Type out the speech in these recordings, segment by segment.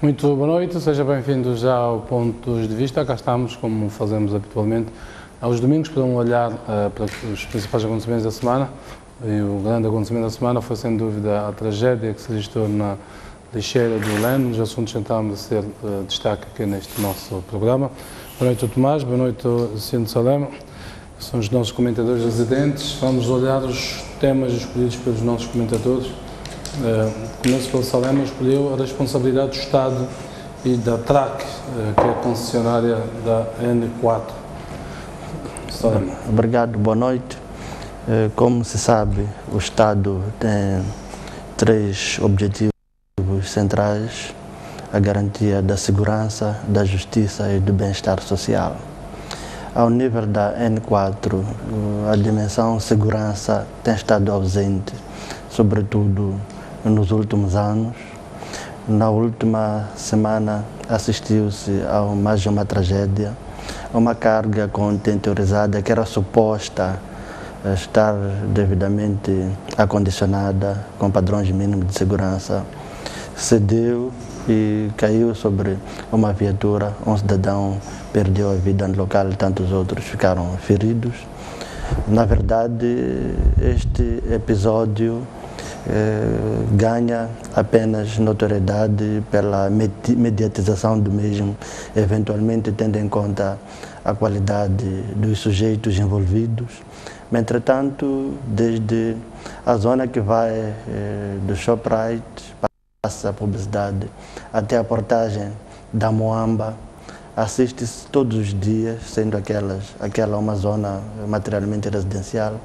Muito boa noite, sejam bem-vindos já ao Pontos de Vista. Cá estamos, como fazemos habitualmente, aos domingos, para um olhar para os principais acontecimentos da semana. E o grande acontecimento da semana foi, sem dúvida, a tragédia que se registrou na lixeira do Leme. Nos assuntos tentámos ser destaque aqui neste nosso programa. Boa noite, Tomás. Boa noite, Sr. Salema. São os nossos comentadores residentes. Vamos olhar os temas escolhidos pelos nossos comentadores. Começo pelo Salema, escolheu a responsabilidade do Estado e da TRAC, que é a concessionária da N4. Salema. Obrigado, boa noite. Como se sabe, o Estado tem três objetivos centrais: a garantia da segurança, da justiça e do bem-estar social. Ao nível da N4, a dimensão segurança tem estado ausente, sobretudo nos últimos anos. Na última semana assistiu-se a mais uma tragédia, uma carga contentorizada que era suposta estar devidamente acondicionada com padrões mínimos de segurança, cedeu e caiu sobre uma viatura. Um cidadão perdeu a vida no local e tantos outros ficaram feridos. Na verdade, este episódio ganha apenas notoriedade pela mediatização do mesmo, eventualmente tendo em conta a qualidade dos sujeitos envolvidos. Entretanto, desde a zona que vai do Shoprite, passa a publicidade, até a portagem da Moamba, assiste-se todos os dias, sendo aquela uma zona materialmente residencial,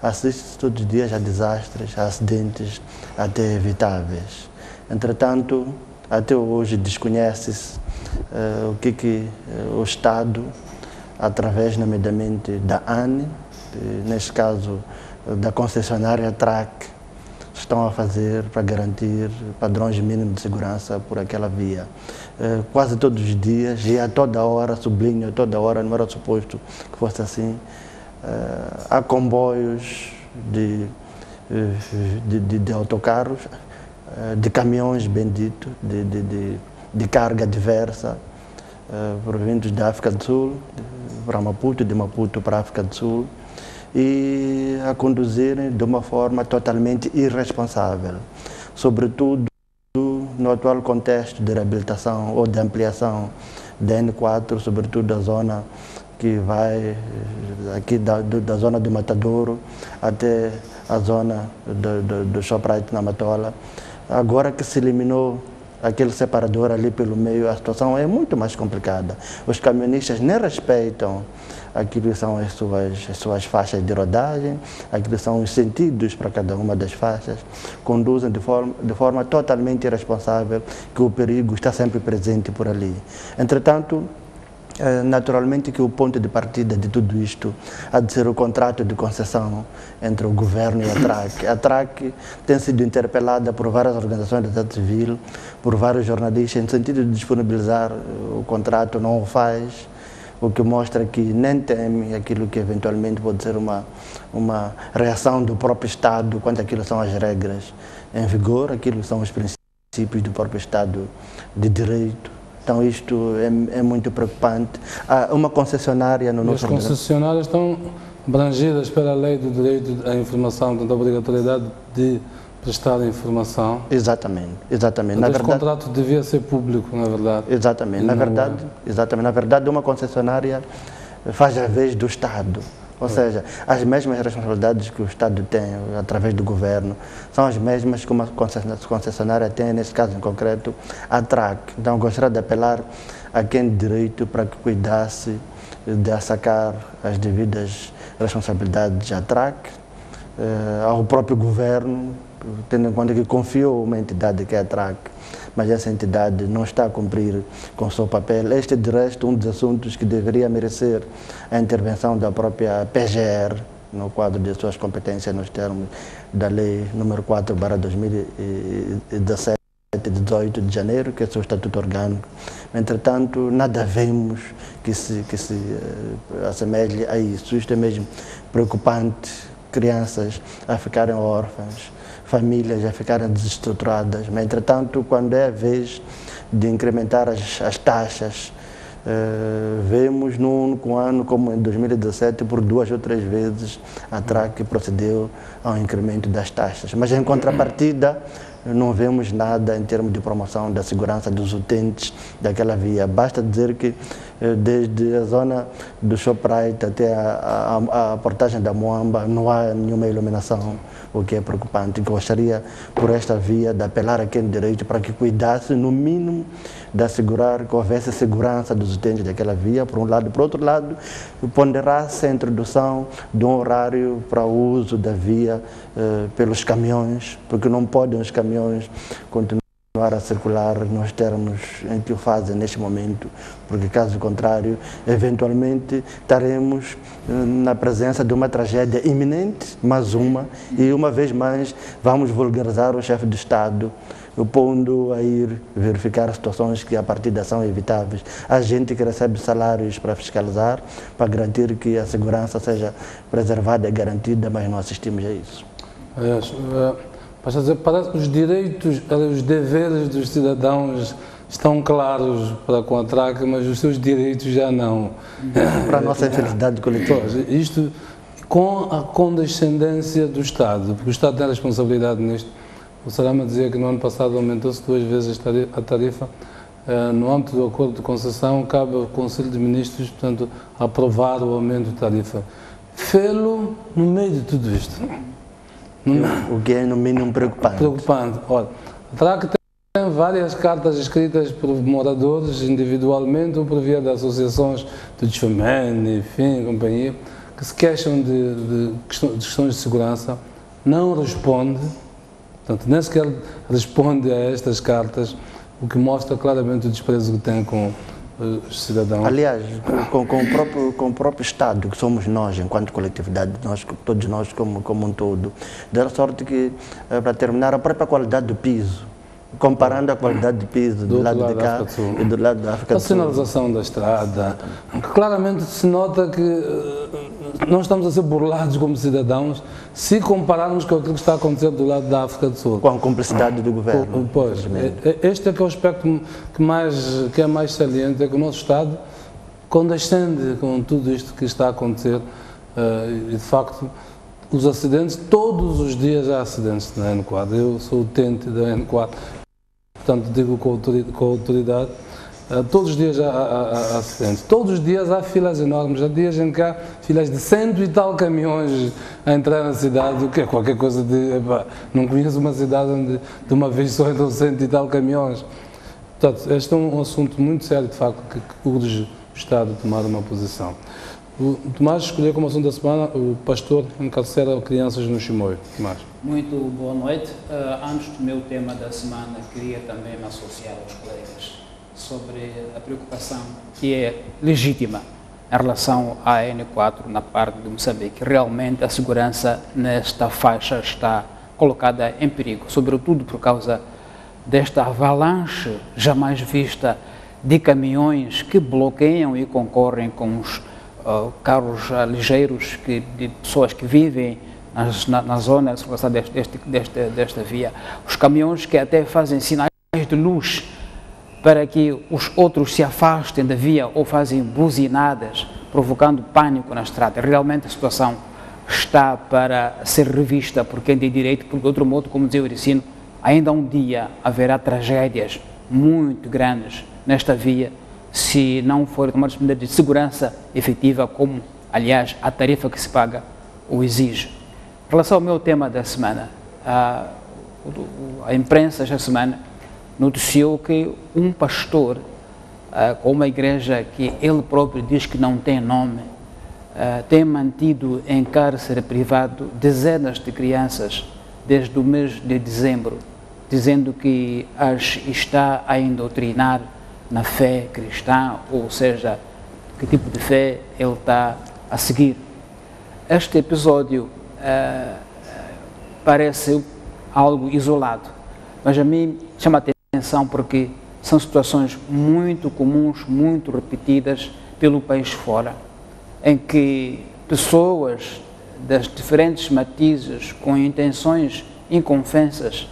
assiste-se todos os dias a desastres, a acidentes até evitáveis. Entretanto, até hoje desconhece-se o que o Estado, através nomeadamente da ANE, neste caso da concessionária TRAC, estão a fazer para garantir padrões mínimos de segurança por aquela via. Quase todos os dias e a toda hora, sublinho, a toda hora, não era suposto que fosse assim, há comboios de autocarros, de caminhões, bendito, de carga diversa, provindos da África do Sul para Maputo, de Maputo para a África do Sul, e a conduzirem de uma forma totalmente irresponsável, sobretudo no atual contexto de reabilitação ou de ampliação da N4, sobretudo da zona que vai aqui da zona do Matadouro até a zona do Shoprite na Matola. Agora que se eliminou aquele separador ali pelo meio, a situação é muito mais complicada. Os caminhonistas nem respeitam aquilo que são as suas faixas de rodagem, aquilo que são os sentidos para cada uma das faixas, conduzem de forma totalmente irresponsável, que o perigo está sempre presente por ali. Entretanto, naturalmente que o ponto de partida de tudo isto há de ser o contrato de concessão entre o governo e a TRAC. A TRAC tem sido interpelada por várias organizações da sociedade civil, por vários jornalistas, no sentido de disponibilizar o contrato, não o faz, o que mostra que nem teme aquilo que eventualmente pode ser uma reação do próprio Estado quanto àquilo que são as regras em vigor, aquilo que são os princípios do próprio Estado de Direito. Então isto é muito preocupante. Há uma concessionária no nosso... As concessionárias estão abrangidas pela lei do direito à informação, da obrigatoriedade de prestar informação. Exatamente, exatamente. Então, este contrato devia ser público, na verdade. Exatamente, na verdade uma concessionária faz a vez do Estado. Ou seja, as mesmas responsabilidades que o Estado tem através do governo são as mesmas que uma concessionária tem, nesse caso em concreto, a TRAC. Então, gostaria de apelar a quem de direito para que cuidasse de assacar as devidas responsabilidades à TRAC, ao próprio governo, tendo em conta que confiou uma entidade que é a TRAC, mas essa entidade não está a cumprir com o seu papel. Este é, de resto, um dos assuntos que deveria merecer a intervenção da própria PGR, no quadro de suas competências nos termos da Lei nº 4/2017, de 18 de janeiro, que é o seu estatuto orgânico. Entretanto, nada vemos que se assemelhe a isso. Isto é mesmo preocupante crianças a ficarem órfãs, famílias a ficarem desestruturadas. Mas, entretanto, quando é a vez de incrementar as taxas, vemos num único ano, como em 2017, por 2 ou 3 vezes a TRAC procedeu ao incremento das taxas. Mas, em contrapartida, não vemos nada em termos de promoção da segurança dos utentes daquela via. Basta dizer que desde a zona do Shoprite até a portagem da Moamba não há nenhuma iluminação, o que é preocupante. Gostaria, por esta via, de apelar a quem de direito para que cuidasse, no mínimo, de assegurar que houvesse segurança dos utentes daquela via, por um lado. Por outro lado, ponderasse a introdução de um horário para o uso da via pelos caminhões, porque não podem os caminhões continuar a circular nos termos em que o fazem neste momento, porque caso contrário, eventualmente estaremos na presença de uma tragédia iminente, mais uma, e uma vez mais vamos vulgarizar o chefe de Estado, pondo a ir verificar situações que a partida são evitáveis. Há gente que recebe salários para fiscalizar, para garantir que a segurança seja preservada e garantida, mas não assistimos a isso. Basta dizer, parece que os direitos, os deveres dos cidadãos estão claros para com a TRAC, mas os seus direitos já não. Para a nossa infelicidade coletiva. Isto com a condescendência do Estado, porque o Estado tem a responsabilidade nisto. O Sarama dizia que no ano passado aumentou-se 2 vezes a tarifa. No âmbito do acordo de concessão, cabe ao Conselho de Ministros, portanto, aprovar o aumento de tarifa. Fê-lo no meio de tudo isto. O que é, no mínimo, preocupante. Preocupante. Olha, a TRAC tem várias cartas escritas por moradores individualmente ou por via de associações de desfamene, enfim, companhia, que se queixam de questões de segurança, não responde, portanto, nem sequer responde a estas cartas, o que mostra claramente o desprezo que tem com os cidadãos. Aliás, com o próprio Estado, que somos nós, enquanto coletividade, todos nós como um todo, de sorte que, para terminar, a própria qualidade do piso, comparando a qualidade do piso do lado de cá e do lado da África do Sul. A sinalização da estrada, claramente se nota que não estamos a ser burlados como cidadãos se compararmos com aquilo que está a acontecer do lado da África do Sul. Com a cumplicidade do governo. Pois, este é que é o aspecto que é mais saliente, é que o nosso Estado condescende com tudo isto que está a acontecer e, de facto, os acidentes, todos os dias há acidentes na N4. Eu sou utente da N4, portanto digo com autoridade, todos os dias há acidentes, todos os dias há filas enormes, há dias em que há filas de 100 e tal caminhões a entrar na cidade, o que é qualquer coisa de... não conheço uma cidade onde de uma vez só entram 100 e tal caminhões. Portanto, este é um assunto muito sério, de facto, que urge o Estado tomar uma posição. O Tomás escolheu como assunto da semana o pastor encarcera crianças no Chimoio. Tomás. Muito boa noite. Antes do meu tema da semana, queria também me associar aos colegas sobre a preocupação que é legítima em relação à N4 na parte de Moçambique. Realmente a segurança nesta faixa está colocada em perigo, sobretudo por causa desta avalanche jamais vista de caminhões que bloqueiam e concorrem com os carros ligeiros de pessoas que vivem na zona de circulação desta via. Os caminhões que até fazem sinais de luz para que os outros se afastem da via ou fazem buzinadas, provocando pânico na estrada. Realmente a situação está para ser revista por quem tem direito, porque de outro modo, como dizia o Ericino, ainda um dia haverá tragédias muito grandes nesta via se não forem tomadas medidas de segurança efetiva, como, aliás, a tarifa que se paga o exige. Em relação ao meu tema da semana, a imprensa esta semana noticiou que um pastor com uma igreja que ele próprio diz que não tem nome, tem mantido em cárcere privado dezenas de crianças desde o mês de dezembro, dizendo que as está a indoutrinar na fé cristã, ou seja, que tipo de fé ele está a seguir. Este episódio parece algo isolado, mas a mim chama a atenção porque são situações muito comuns, muito repetidas pelo país fora, em que pessoas das diferentes matizes com intenções inconfessas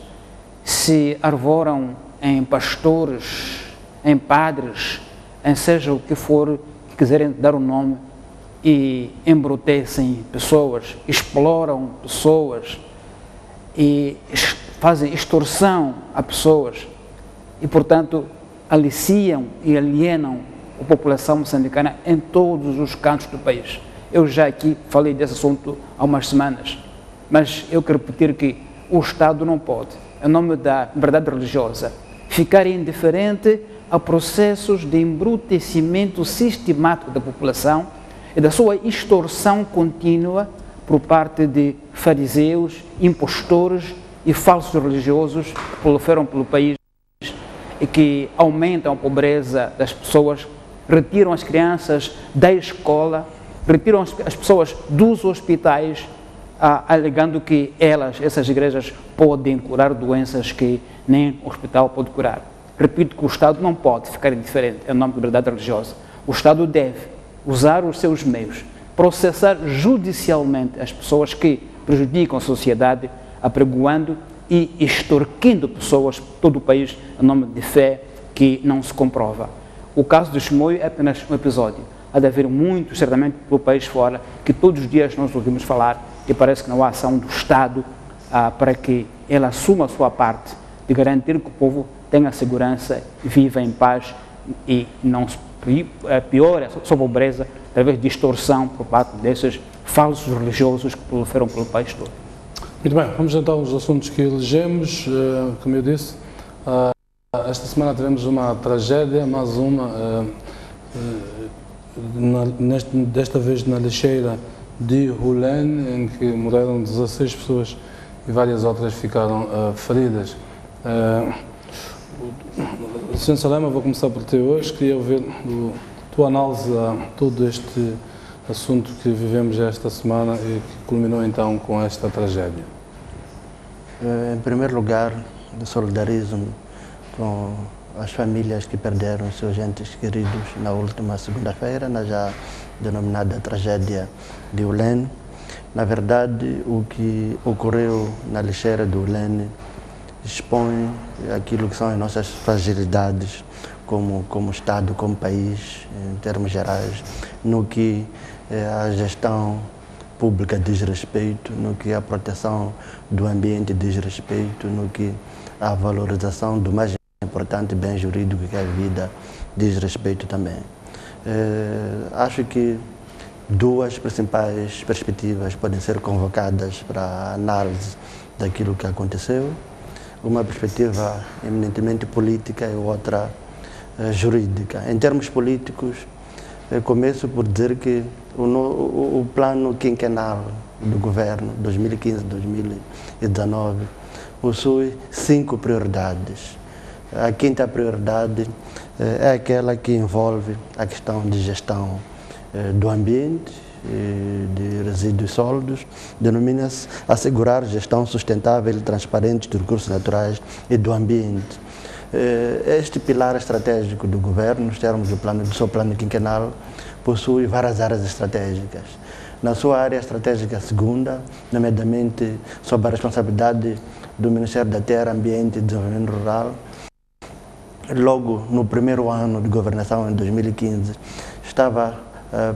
se arvoram em pastores, em padres, em seja o que for que quiserem dar o nome, e embrutecem pessoas, exploram pessoas e fazem extorsão a pessoas e, portanto, aliciam e alienam a população moçambicana em todos os cantos do país. Eu já aqui falei desse assunto há umas semanas, mas eu quero repetir que o Estado não pode, em nome da verdade religiosa, ficar indiferente a processos de embrutecimento sistemático da população e da sua extorsão contínua por parte de fariseus, impostores e falsos religiosos que proliferam pelo país e que aumentam a pobreza das pessoas, retiram as crianças da escola, retiram as pessoas dos hospitais, alegando que essas igrejas, podem curar doenças que nem o hospital pode curar. Repito que o Estado não pode ficar indiferente em nome da liberdade religiosa. O Estado deve usar os seus meios, processar judicialmente as pessoas que prejudicam a sociedade, apregoando e extorquindo pessoas por todo o país em nome de fé que não se comprova. O caso do Chimoio é apenas um episódio. Há de haver muitos, certamente, pelo país fora, que todos os dias nós ouvimos falar e parece que não há ação do Estado para que ele assuma a sua parte de garantir que o povo tenha segurança, viva em paz e não se piore a sua pobreza através de extorsão por parte desses falsos religiosos que proliferam pelo país todo. Muito bem, vamos então aos assuntos que elegemos. Como eu disse, esta semana tivemos uma tragédia, mais uma, desta vez na lixeira de Hulene, em que morreram 16 pessoas e várias outras ficaram feridas. Sr. Salema, vou começar por ti hoje. Queria ouvir a tua análise a todo este assunto que vivemos esta semana e que culminou então com esta tragédia. Em primeiro lugar, solidarizo-me com as famílias que perderam seus entes queridos na última segunda-feira, na já denominada tragédia de Hulene. Na verdade, o que ocorreu na lixeira de Hulene expõe aquilo que são as nossas fragilidades como Estado, como país, em termos gerais, no que a gestão pública diz respeito, no que a proteção do ambiente diz respeito, no que a valorização do mais importante bem jurídico que é a vida diz respeito também. Acho que duas principais perspectivas podem ser convocadas para a análise daquilo que aconteceu. Uma perspectiva eminentemente política e outra jurídica. Em termos políticos, começo por dizer que o plano quinquenal do governo, 2015-2019, possui 5 prioridades. A quinta prioridade é aquela que envolve a questão de gestão do ambiente, de resíduos sólidos, denomina-se assegurar gestão sustentável e transparente dos recursos naturais e do ambiente. Este pilar estratégico do governo, nos termos do seu plano quinquenal, possui várias áreas estratégicas. Na sua área estratégica segunda, nomeadamente sob a responsabilidade do Ministério da Terra, Ambiente e Desenvolvimento Rural, logo no primeiro ano de governação, em 2015, estava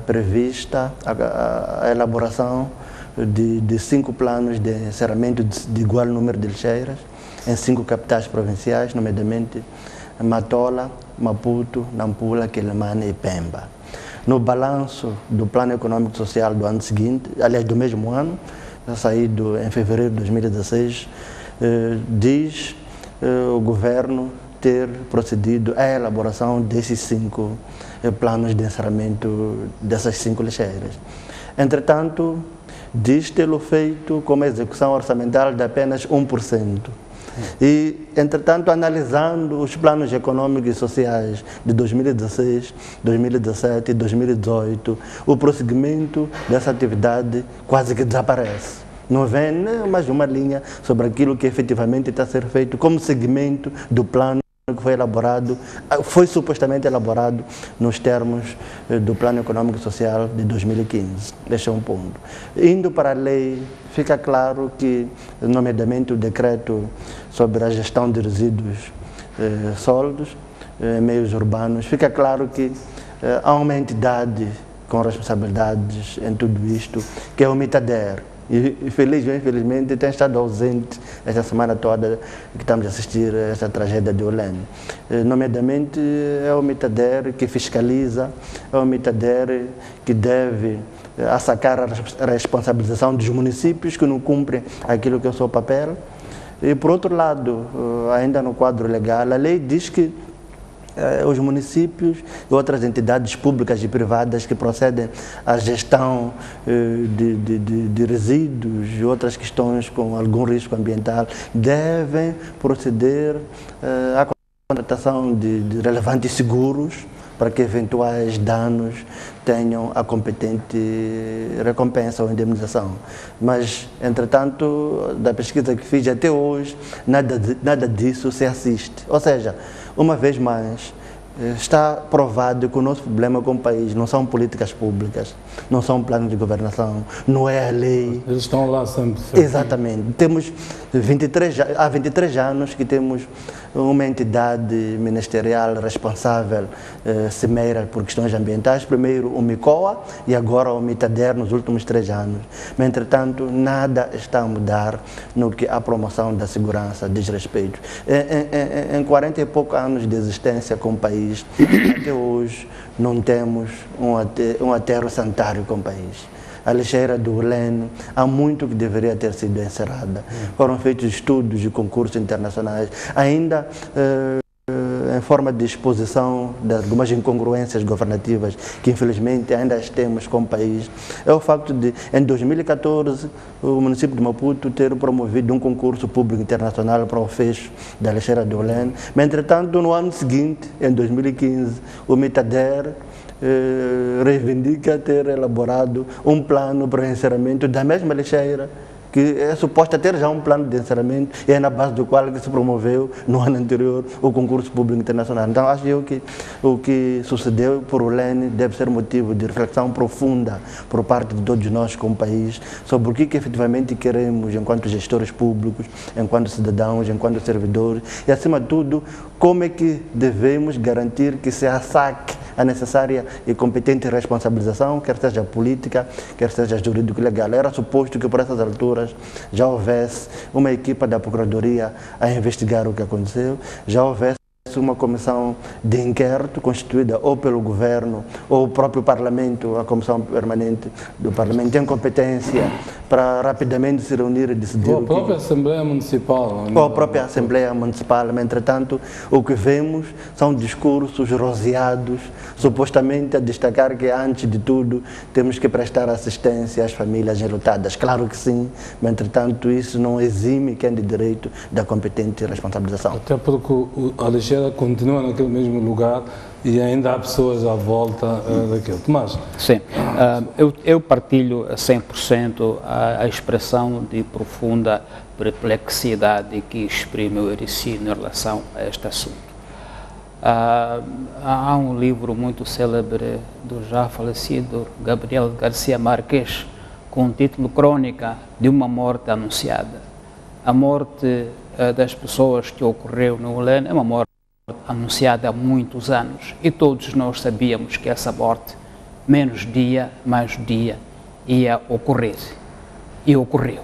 prevista a elaboração de 5 planos de encerramento de igual número de lixeiras em 5 capitais provinciais, nomeadamente Matola, Maputo, Nampula, Quelimane e Pemba. No balanço do Plano Econômico e Social do ano seguinte, aliás, do mesmo ano, saído em fevereiro de 2016, diz o governo ter procedido à elaboração desses 5 planos de encerramento dessas 5 lixeiras. Entretanto, diz tê-lo feito com uma execução orçamental de apenas 1%. E, entretanto, analisando os planos econômicos e sociais de 2016, 2017 e 2018, o prosseguimento dessa atividade quase que desaparece. Não vem nem mais uma linha sobre aquilo que efetivamente está a ser feito como segmento do plano que foi elaborado, foi supostamente elaborado nos termos do Plano Econômico e Social de 2015. Este é um ponto. Indo para a lei, fica claro que, nomeadamente o decreto sobre a gestão de resíduos sólidos, meios urbanos, fica claro que há uma entidade com responsabilidades em tudo isto, que é o Mitader. E feliz ou infelizmente tem estado ausente esta semana toda que estamos a assistir a esta tragédia de Olene. Nomeadamente é o Mitader que fiscaliza, é o Mitader que deve assacar a responsabilização dos municípios que não cumprem aquilo que é o seu papel. E por outro lado, ainda no quadro legal, a lei diz que os municípios e outras entidades públicas e privadas que procedem à gestão de resíduos e outras questões com algum risco ambiental devem proceder à contratação de relevantes seguros para que eventuais danos tenham a competente recompensa ou indemnização. Mas, entretanto, da pesquisa que fiz até hoje, nada disso se assiste. Ou seja, uma vez mais, está provado que o nosso problema com o país não são políticas públicas, não são planos de governação, não é a lei. Eles estão lá sempre. Exatamente. Temos há 23 anos que temos uma entidade ministerial responsável, cimeira por questões ambientais, primeiro o MICOA e agora o Mitader nos últimos 3 anos. Mas, entretanto, nada está a mudar no que a promoção da segurança diz respeito. Em 40 e poucos anos de existência com o país, até hoje não temos um aterro sanitário com o país. A lixeira do Olene, há muito que deveria ter sido encerrada. Foram feitos estudos e concursos internacionais, ainda em forma de exposição de algumas incongruências governativas que infelizmente ainda as temos com o país. É o facto de, em 2014, o município de Maputo ter promovido um concurso público internacional para o fecho da lixeira do Olene, mas, entretanto, no ano seguinte, em 2015, o Mitader reivindica ter elaborado um plano para o encerramento da mesma lixeira, que é suposta ter já um plano de encerramento e é na base do qual se promoveu no ano anterior o concurso público internacional. Então acho eu que o que sucedeu por Olene deve ser motivo de reflexão profunda por parte de todos nós como país sobre o que efetivamente queremos enquanto gestores públicos, enquanto cidadãos, enquanto servidores e, acima de tudo, como é que devemos garantir que se assaque a necessária e competente responsabilização, quer seja política, quer seja jurídico-legal. Era suposto que por essas alturas já houvesse uma equipa da Procuradoria a investigar o que aconteceu, já houvesse uma comissão de inquérito constituída ou pelo governo ou o próprio Parlamento, a comissão permanente do Parlamento tem competência para rapidamente se reunir e decidir. Ou a própria Assembleia Municipal. Ou a própria Assembleia Municipal, mas, entretanto, o que vemos são discursos roseados, supostamente a destacar que, antes de tudo, temos que prestar assistência às famílias enlutadas. Claro que sim, mas, entretanto, isso não exime quem de direito da competente responsabilização. Até porque a lixeira continua naquele mesmo lugar e ainda há pessoas à volta daquilo. Tomás? Sim, eu partilho 100% a expressão de profunda perplexidade que exprime o Ericino em relação a este assunto. Há um livro muito célebre do já falecido Gabriel Garcia Marques com o título Crônica de uma Morte Anunciada. A morte das pessoas que ocorreu no Olene é uma morte anunciada há muitos anos e todos nós sabíamos que essa morte, menos dia, mais dia, ia ocorrer e ocorreu.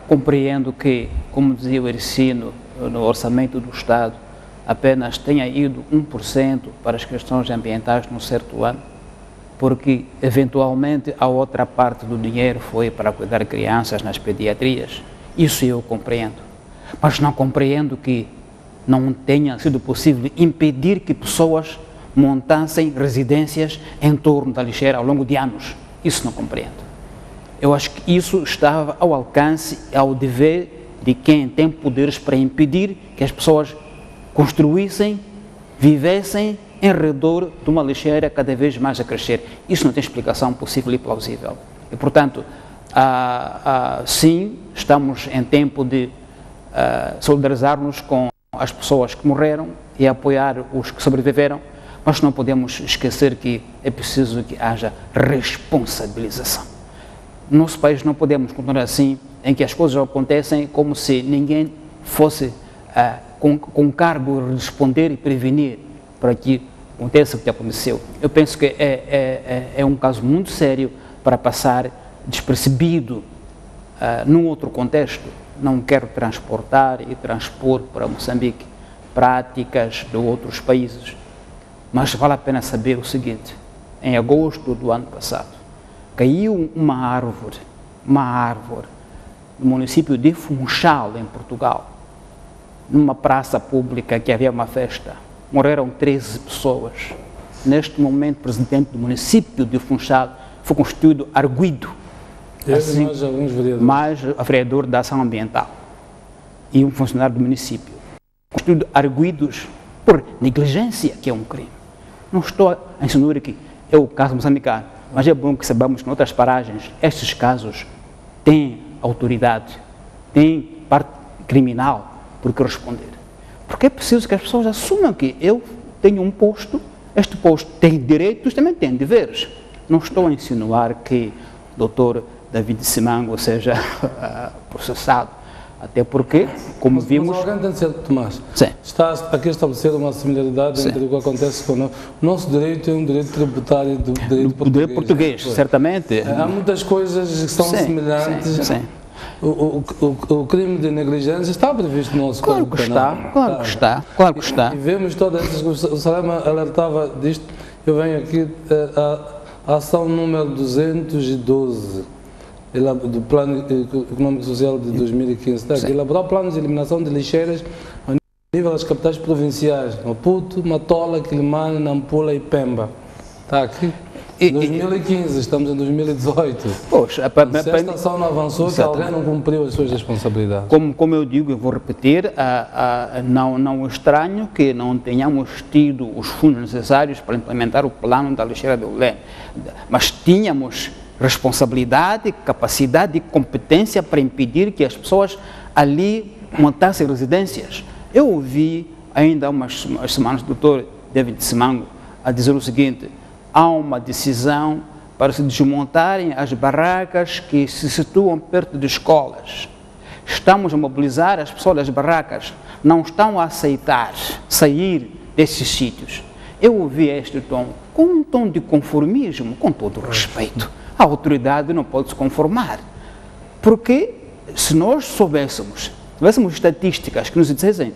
Compreendo que, como dizia o Ericino, no orçamento do Estado apenas tenha ido 1% para as questões ambientais num certo ano, porque eventualmente a outra parte do dinheiro foi para cuidar de crianças nas pediatrias. Isso eu compreendo, mas não compreendo que não tenha sido possível impedir que pessoas montassem residências em torno da lixeira ao longo de anos. Isso não compreendo. Eu acho que isso estava ao alcance, ao dever de quem tem poderes para impedir que as pessoas construíssem, vivessem em redor de uma lixeira cada vez mais a crescer. Isso não tem explicação possível e plausível. E, portanto, sim, estamos em tempo de solidarizar-nos com as pessoas que morreram e apoiar os que sobreviveram, Mas não podemos esquecer que é preciso que haja responsabilização. No nosso país não podemos continuar assim, em que as coisas acontecem como se ninguém fosse com cargo de responder e prevenir para que aconteça o que aconteceu. Eu penso que é um caso muito sério para passar despercebido. Num outro contexto, não quero transportar e transpor para Moçambique práticas de outros países, mas vale a pena saber o seguinte: em agosto do ano passado, caiu uma árvore no município de Funchal, em Portugal, numa praça pública que havia uma festa. Morreram 13 pessoas. Neste momento, o presidente do município de Funchal foi constituído arguido, assim, mais a vereador da ação ambiental e um funcionário do município, constituído arguidos por negligência, que é um crime. Não estou a insinuar que é o caso moçambicano, mas é bom que saibamos que em outras paragens estes casos têm autoridade, têm parte criminal por que responder. Porque é preciso que as pessoas assumam que eu tenho um posto, este posto tem direitos, também tem deveres. Não estou a insinuar que o Dr. David Simango seja processado, até porque, como vimos... Mas alguém tem de ser, Tomás. Sim. Está aqui estabelecida uma similaridade entre o que acontece com o nosso direito é um direito tributário do direito português. Certamente. Há muitas coisas que são semelhantes. Sim. O crime de negligência está previsto no nosso Código Penal. Claro que está. E vemos todas essas coisas. O Salema alertava disto. Eu venho aqui a ação número 212 do Plano Econômico e Social de 2015. Está aqui, elaborar planos de eliminação de lixeiras a nível das capitais provinciais: Maputo, Matola, Quilimane, Nampula e Pemba. Está aqui. 2015, estamos em 2018. Poxa, se esta ação não avançou, que alguém não cumpriu as suas responsabilidades. Como eu digo, eu vou repetir, não estranho que não tenhamos tido os fundos necessários para implementar o plano da lixeira do Leme, mas tínhamos responsabilidade, capacidade e competência para impedir que as pessoas ali montassem residências. Eu ouvi ainda há umas semanas o Dr. David Simango a dizer o seguinte: há uma decisão para se desmontarem as barracas que se situam perto de escolas. Estamos a mobilizar as pessoas das barracas, não estão a aceitar sair desses sítios. Eu ouvi este tom com um tom de conformismo, com todo o respeito. A autoridade não pode se conformar, porque se nós tivéssemos estatísticas que nos dissessem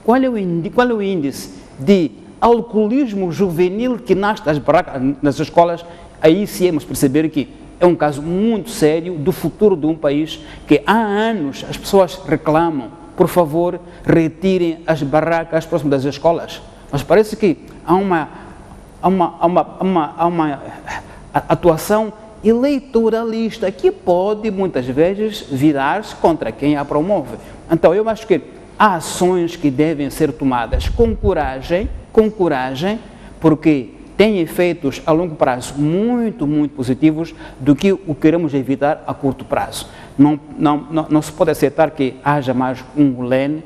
qual é o índice de alcoolismo juvenil que nasce das barracas, nas escolas, aí sim íamos perceber que é um caso muito sério do futuro de um país que há anos as pessoas reclamam: por favor, retirem as barracas próximas das escolas. Mas parece que há uma atuação eleitoralista que pode muitas vezes virar-se contra quem a promove. Então eu acho que há ações que devem ser tomadas com coragem, porque têm efeitos a longo prazo muito positivos do que o queremos evitar a curto prazo. Não se pode aceitar que haja mais um LEN,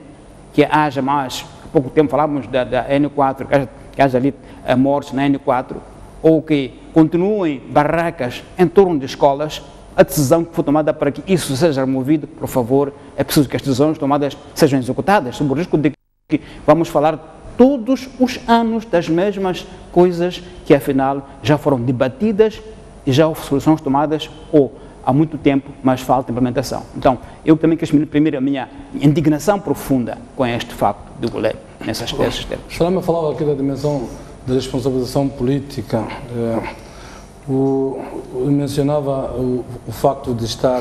que haja mais, há pouco tempo falávamos da N4, que haja ali mortes na N4, ou que continuem barracas em torno de escolas. A decisão que foi tomada para que isso seja removido, por favor, é preciso que as decisões tomadas sejam executadas, sob o risco de que vamos falar todos os anos das mesmas coisas que afinal já foram debatidas e já houve soluções tomadas ou há muito tempo, mas falta implementação. Então, eu também quero exprimir a minha indignação profunda com este facto do goleiro nesses termos. Salema falava aqui da dimensão da responsabilização política. Mencionava o facto de estar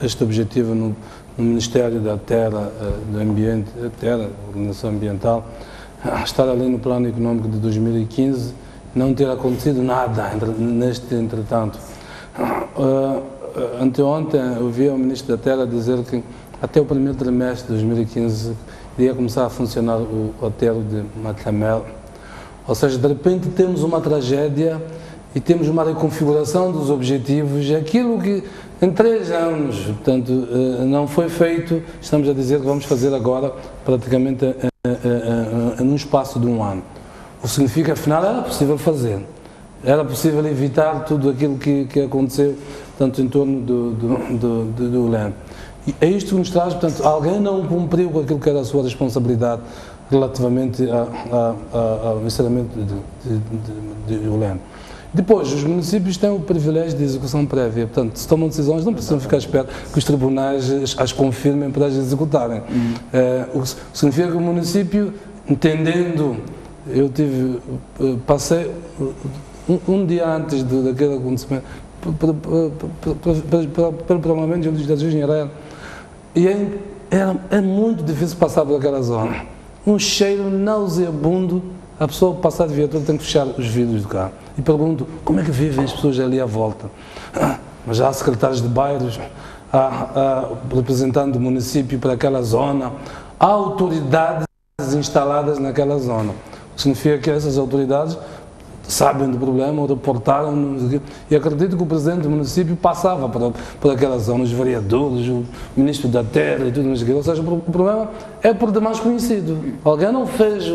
este objetivo no Ministério da Terra, do Ambiente, Terra, Organização Ambiental, estar ali no Plano Econômico de 2015, não ter acontecido nada neste entretanto. Anteontem eu vi o Ministro da Terra dizer que até o primeiro trimestre de 2015 iria começar a funcionar o aterro de Macamel. Ou seja, de repente temos uma tragédia e temos uma reconfiguração dos objetivos, aquilo que em 3 anos, portanto, não foi feito, estamos a dizer que vamos fazer agora praticamente num espaço de 1 ano. O que significa, afinal, era possível fazer. Era possível evitar tudo aquilo que aconteceu, tanto em torno do ULEN. E é isto que nos traz, portanto, alguém não cumpriu com aquilo que era a sua responsabilidade relativamente ao encerramento de ULEN. Depois, os municípios têm o privilégio de execução prévia, portanto, se tomam decisões, não precisam ficar à espera que os tribunais as confirmem para as executarem. O que significa que o município, entendendo, passei um dia antes daquele acontecimento, pelo Parlamento de Juiz-General, e é muito difícil passar por aquela zona. Um cheiro nauseabundo, a pessoa passar de viatura tem que fechar os vidros do carro. E pergunto, como é que vivem as pessoas ali à volta? Mas há secretários de bairros, há representantes do município para aquela zona, há autoridades instaladas naquela zona. O que significa que essas autoridades sabem do problema, reportaram, e acredito que o presidente do município passava por aquela zona, os vereadores, o ministro da terra e tudo mais. Ou seja, o problema é por demais conhecido. Alguém não fez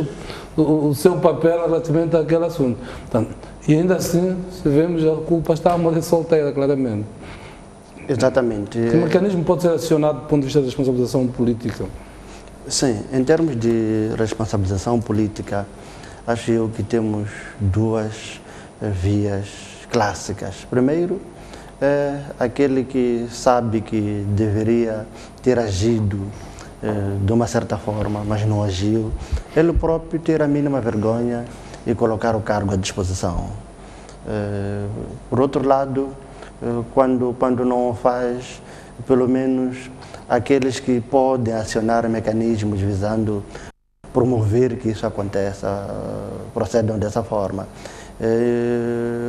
o seu papel relativamente àquele assunto. Portanto, e ainda assim, se vemos, a culpa está a morrer solteira, claramente. Exatamente. Que mecanismo pode ser acionado do ponto de vista da responsabilização política? Sim, em termos de responsabilização política, acho eu que temos duas vias clássicas. Primeiro, é aquele que sabe que deveria ter agido de uma certa forma, mas não agiu, ele próprio ter a mínima vergonha e colocar o cargo à disposição. Por outro lado, quando não o faz, pelo menos aqueles que podem acionar mecanismos visando promover que isso aconteça, procedam dessa forma.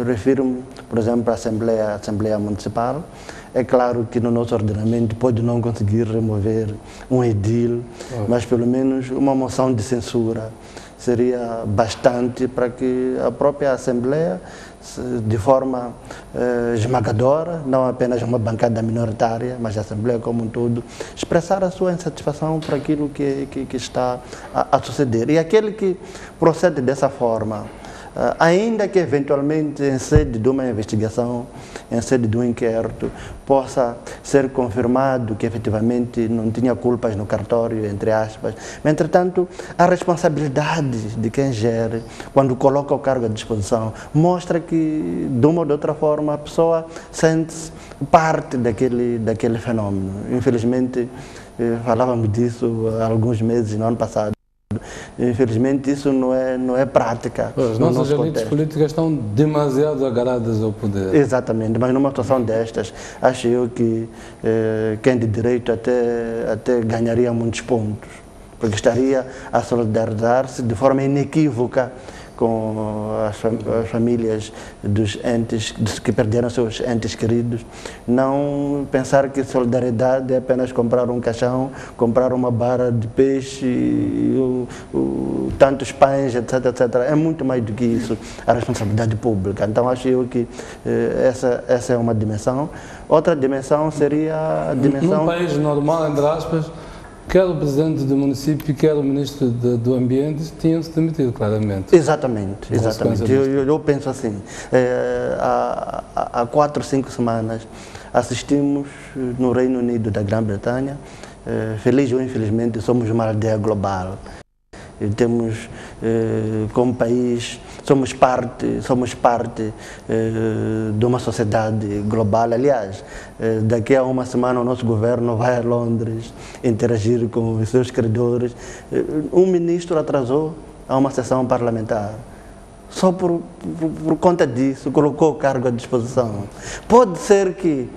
Refiro-me, por exemplo, à Assembleia Municipal. É claro que no nosso ordenamento pode não conseguir remover um edil, mas pelo menos uma moção de censura seria bastante para que a própria Assembleia, de forma esmagadora, não apenas uma bancada minoritária, mas a Assembleia como um todo, expressar a sua insatisfação por aquilo que está a suceder. E aquele que procede dessa forma, ainda que eventualmente em sede de uma investigação, em sede de um inquérito, possa ser confirmado que efetivamente não tinha culpas no cartório, entre aspas. Mas, entretanto, a responsabilidade de quem gere, quando coloca o cargo à disposição, mostra que, de uma ou de outra forma, a pessoa sente-se parte daquele fenômeno. Infelizmente, falávamos disso há alguns meses, no ano passado. Infelizmente isso não é prática. As nossas elites políticas estão demasiado agarradas ao poder. Exatamente, mas numa situação destas, acho eu que quem de direito até ganharia muitos pontos, porque estaria a solidarizar-se de forma inequívoca com as famílias dos entes que perderam seus entes queridos. Não pensar que solidariedade é apenas comprar um caixão, comprar uma barra de peixe, tantos pães, etc, etc. É muito mais do que isso, a responsabilidade pública. Então acho eu que essa é uma dimensão. Outra dimensão seria a dimensão... Num país normal, entre aspas, quer o presidente do município, quer o ministro do Ambiente tinham-se demitido, claramente. Exatamente, exatamente. Eu penso assim, há 4 ou 5 semanas assistimos no Reino Unido da Grã-Bretanha, feliz ou infelizmente, somos uma aldeia global. E temos como país, somos parte de uma sociedade global. Aliás, daqui a uma semana o nosso governo vai a Londres interagir com os seus credores. Um ministro atrasou a uma sessão parlamentar. Só por conta disso, colocou o cargo à disposição. Pode ser que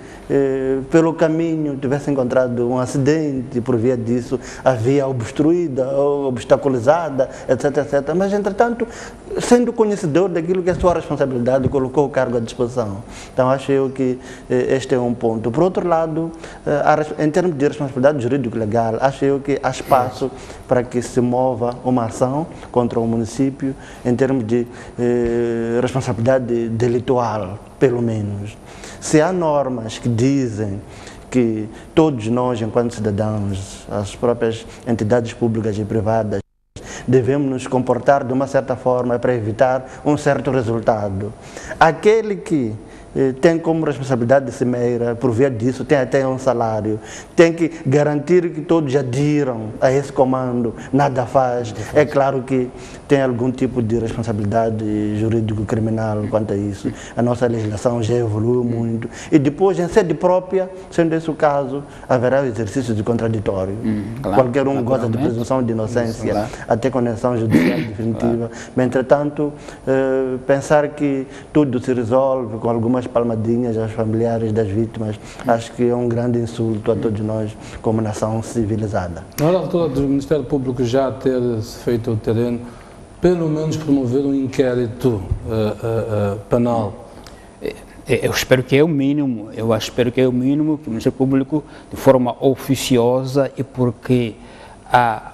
pelo caminho tivesse encontrado um acidente, por via disso a via obstruída ou obstaculizada, etc, etc. Mas, entretanto, sendo conhecedor daquilo que é a sua responsabilidade, colocou o cargo à disposição. Então, acho eu que este é um ponto. Por outro lado, em termos de responsabilidade jurídico-legal, acho eu que há espaço para que se mova uma ação contra o município em termos de responsabilidade delitual, pelo menos. Se há normas que dizem que todos nós, enquanto cidadãos, as próprias entidades públicas e privadas, devemos nos comportar de uma certa forma para evitar um certo resultado. Aquele que tem como responsabilidade de cimeira, por via disso, tem até um salário, tem que garantir que todos adiram a esse comando, nada faz. É claro que tem algum tipo de responsabilidade jurídico-criminal quanto a isso. A nossa legislação já evoluiu muito. E depois, em sede própria, sendo esse o caso, haverá o exercício de contraditório. Claro, qualquer um goza de presunção de inocência, claro, até condenação judicial definitiva. Claro. Mas, entretanto, pensar que tudo se resolve com algumas palmadinhas aos familiares das vítimas, acho que é um grande insulto a todos nós como nação civilizada. Não era a altura do Ministério Público já ter feito o terreno, pelo menos promover um inquérito penal? Eu espero que é o mínimo, espero que é o mínimo que o Ministério Público, de forma oficiosa, e porque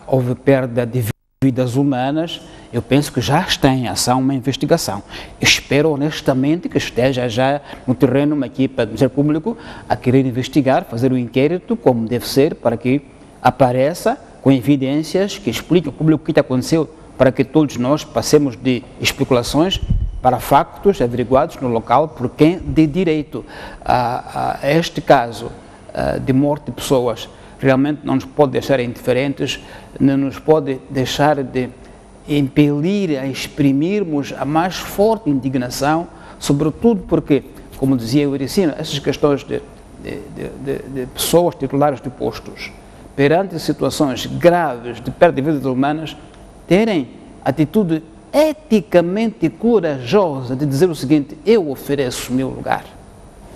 houve perda de vidas humanas, eu penso que já está em ação uma investigação. Espero honestamente que esteja já no terreno uma equipa do Ministério Público a querer investigar, fazer um inquérito como deve ser, para que apareça com evidências que expliquem ao público o que aconteceu, para que todos nós passemos de especulações para factos averiguados no local por quem de direito. Este caso de morte de pessoas realmente não nos pode deixar indiferentes, não nos pode deixar de impelir a exprimirmos a mais forte indignação, sobretudo porque, como dizia o Ericino, essas questões de pessoas titulares de postos, perante situações graves de perda de vidas humanas, terem atitude eticamente corajosa de dizer o seguinte: eu ofereço o meu lugar.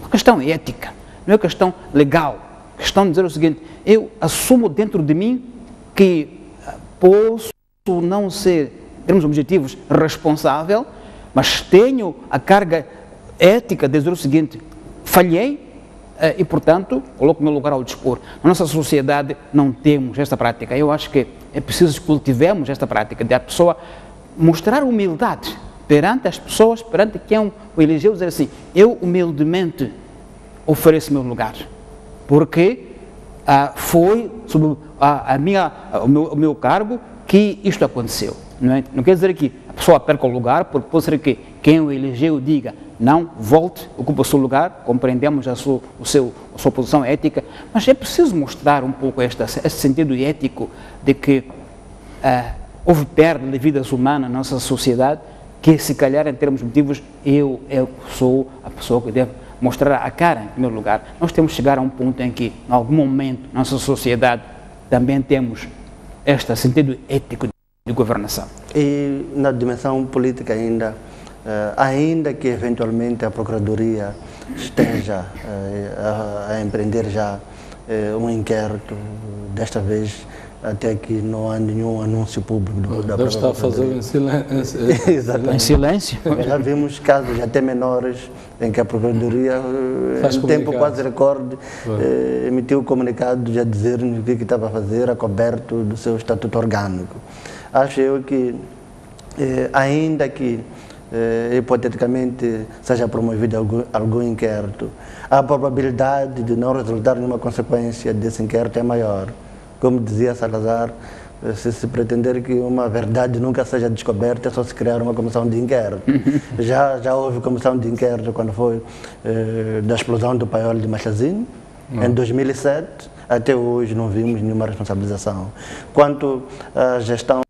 A questão é ética, não é questão legal. A questão de dizer o seguinte: eu assumo dentro de mim que posso não ser, em termos objetivos, responsável, mas tenho a carga ética de dizer o seguinte: falhei e, portanto, coloco o meu lugar ao dispor. Na nossa sociedade não temos esta prática. Eu acho que é preciso que cultivemos esta prática de a pessoa mostrar humildade perante as pessoas, perante quem o elegeu, dizer assim: eu humildemente ofereço o meu lugar, porque foi sob o meu cargo que isto aconteceu. Não é? Não quer dizer que a pessoa perca o lugar, porque pode ser que quem o elegeu diga: não, volte, ocupa o seu lugar, compreendemos a sua posição ética, mas é preciso mostrar um pouco esse sentido ético de que houve perda de vidas humanas na nossa sociedade, que se calhar em termos motivos eu sou a pessoa que deve mostrar a cara em primeiro lugar. Nós temos que chegar a um ponto em que, em algum momento, na nossa sociedade também temos este sentido ético de governação. E na dimensão política ainda que eventualmente a Procuradoria esteja a empreender já um inquérito, desta vez até que não há nenhum anúncio público da Procuradoria. Está a fazer em silêncio. Exatamente. Em silêncio. Já vimos casos até menores em que a Procuradoria, em tempo quase recorde, emitiu um comunicado já dizendo o que estava a fazer, acoberto do seu estatuto orgânico. Acho eu que, ainda que hipoteticamente seja promovido algum inquérito, a probabilidade de não resultar nenhuma consequência desse inquérito é maior. Como dizia Salazar, se pretender que uma verdade nunca seja descoberta, é só se criar uma comissão de inquérito. Já houve comissão de inquérito quando foi da explosão do paiol de Machazine, em 2007, até hoje não vimos nenhuma responsabilização. Quanto à gestão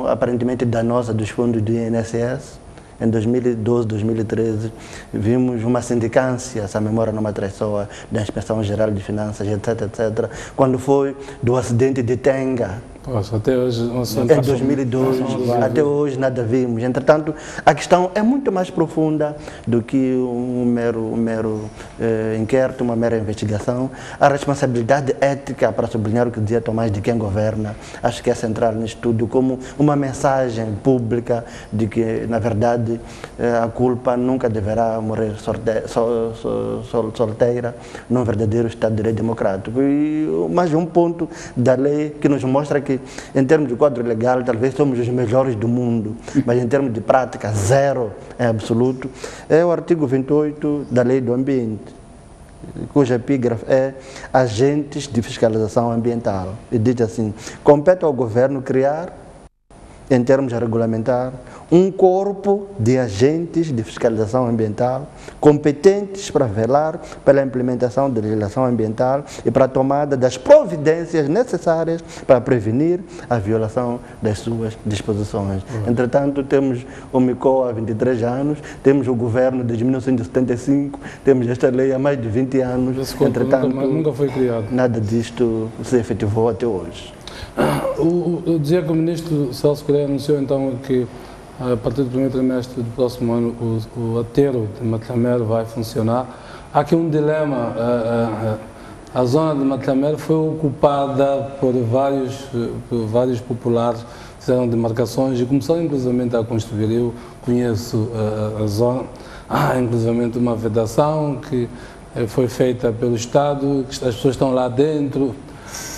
aparentemente danosa dos fundos do INSS, em 2012, 2013, vimos uma sindicância, se a memória não me traiçoa, da Inspeção Geral de Finanças, etc, etc. Quando foi do acidente de Tenga, até hoje, em 2012, até hoje nada vimos. Entretanto, a questão é muito mais profunda do que um mero inquérito, uma mera investigação. A responsabilidade ética, para sublinhar o que dizia Tomás, de quem governa, acho que é central neste estudo, como uma mensagem pública de que, na verdade, a culpa nunca deverá morrer solteira num verdadeiro Estado de Direito democrático. E mais um ponto da lei que nos mostra que, em termos de quadro legal, talvez somos os melhores do mundo, mas em termos de prática, zero em absoluto, é o artigo 28 da Lei do Ambiente, cuja epígrafe é agentes de fiscalização ambiental. E diz assim: compete ao governo criar, em termos regulamentares, um corpo de agentes de fiscalização ambiental competentes para velar pela implementação da legislação ambiental e para a tomada das providências necessárias para prevenir a violação das suas disposições. Entretanto, temos o MICO há 23 anos, temos o governo desde 1975, temos esta lei há mais de 20 anos, entretanto, nunca foi criado. Nada disto se efetivou até hoje. Eu dizia que o ministro Celso Correia anunciou então que a partir do primeiro trimestre do próximo ano o aterro de Matlamer vai funcionar. Há aqui um dilema, a zona de Matlamer foi ocupada por vários populares, fizeram demarcações e começaram inclusivamente a construir. Eu conheço a zona, há inclusivamente uma vedação que foi feita pelo Estado, as pessoas estão lá dentro,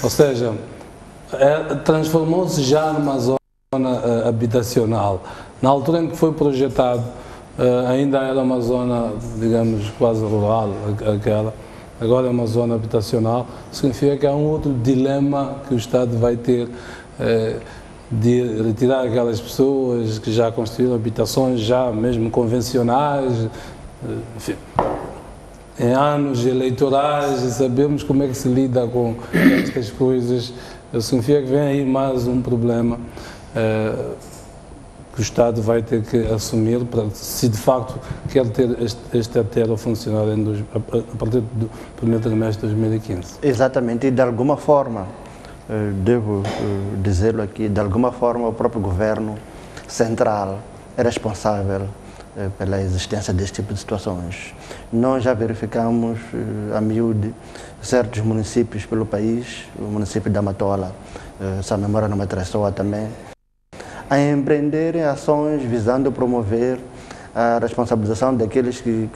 ou seja, transformou-se já numa zona habitacional. Na altura em que foi projetado, ainda era uma zona, digamos, quase rural, aquela. Agora é uma zona habitacional. Significa que há um outro dilema que o Estado vai ter de retirar aquelas pessoas que já construíram habitações, já mesmo convencionais, enfim, em anos eleitorais, e sabemos como é que se lida com estas coisas. Significa que vem aí mais um problema que o Estado vai ter que assumir para, se de facto quer ter este aterro a funcionar a partir do primeiro trimestre de 2015. Exatamente, e de alguma forma, devo dizê-lo aqui, de alguma forma o próprio governo central é responsável pela existência deste tipo de situações. Nós já verificamos a miúde certos municípios pelo país, o município da Matola, se a memória não me traiçoa também, a empreenderem ações visando promover a responsabilização daqueles que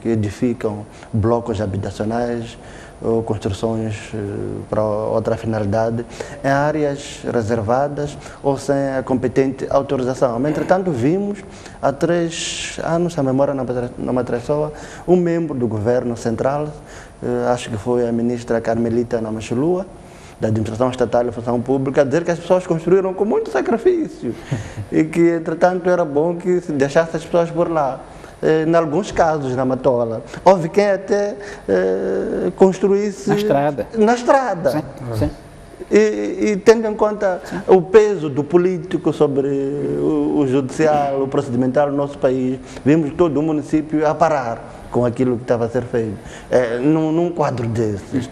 edificam blocos habitacionais ou construções para outra finalidade em áreas reservadas ou sem a competente autorização. Mas, entretanto, vimos há 3 anos, se a memória não me traiçoa, um membro do governo central, acho que foi a ministra Carmelita Namachulua, da Administração Estatal e Função Pública, dizer que as pessoas construíram com muito sacrifício e que, entretanto, era bom que se deixasse as pessoas por lá. Em alguns casos, na Matola, houve quem até construísse... Na estrada. Sim, sim. E tendo em conta o peso do político sobre o judicial, o procedimental no nosso país, vimos todo o município a parar com aquilo que estava a ser feito. Num quadro desses,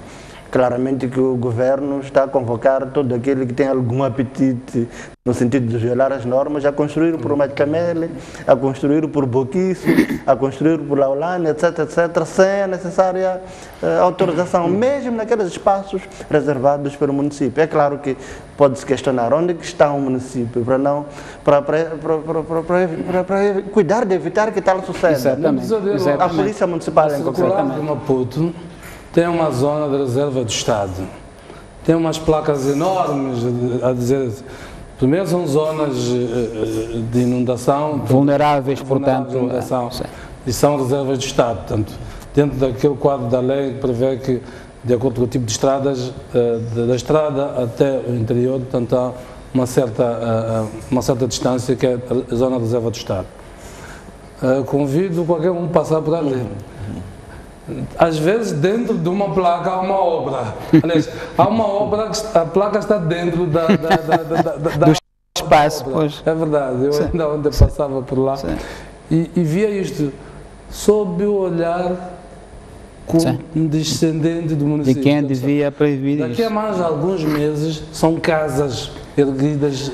claramente que o governo está a convocar todo aquele que tem algum apetite no sentido de violar as normas, a construir por Matlamele, a construir por Boquiço, a construir por Laulane, etc, sem a necessária autorização, mesmo naqueles espaços reservados pelo município. É claro que pode-se questionar onde que está o município para cuidar de evitar que tal suceda. Exatamente. A Polícia Municipal em concreto de Maputo tem uma zona de reserva do Estado, tem umas placas enormes a dizer, primeiro são zonas de inundação, vulneráveis, portanto, e são reservas do Estado, portanto, dentro daquele quadro da lei que prevê que, de acordo com o tipo de estradas, da estrada até o interior, portanto, há uma certa distância que é a zona de reserva do Estado. Convido qualquer um a passar por ali. Às vezes, dentro de uma placa há uma obra. Aliás, há uma obra que a placa está dentro do espaço. Pois. É verdade, eu ainda ontem passava por lá e via isto sob o olhar condescendente do município. De quem devia proibir isso. Daqui a mais alguns meses são casas erguidas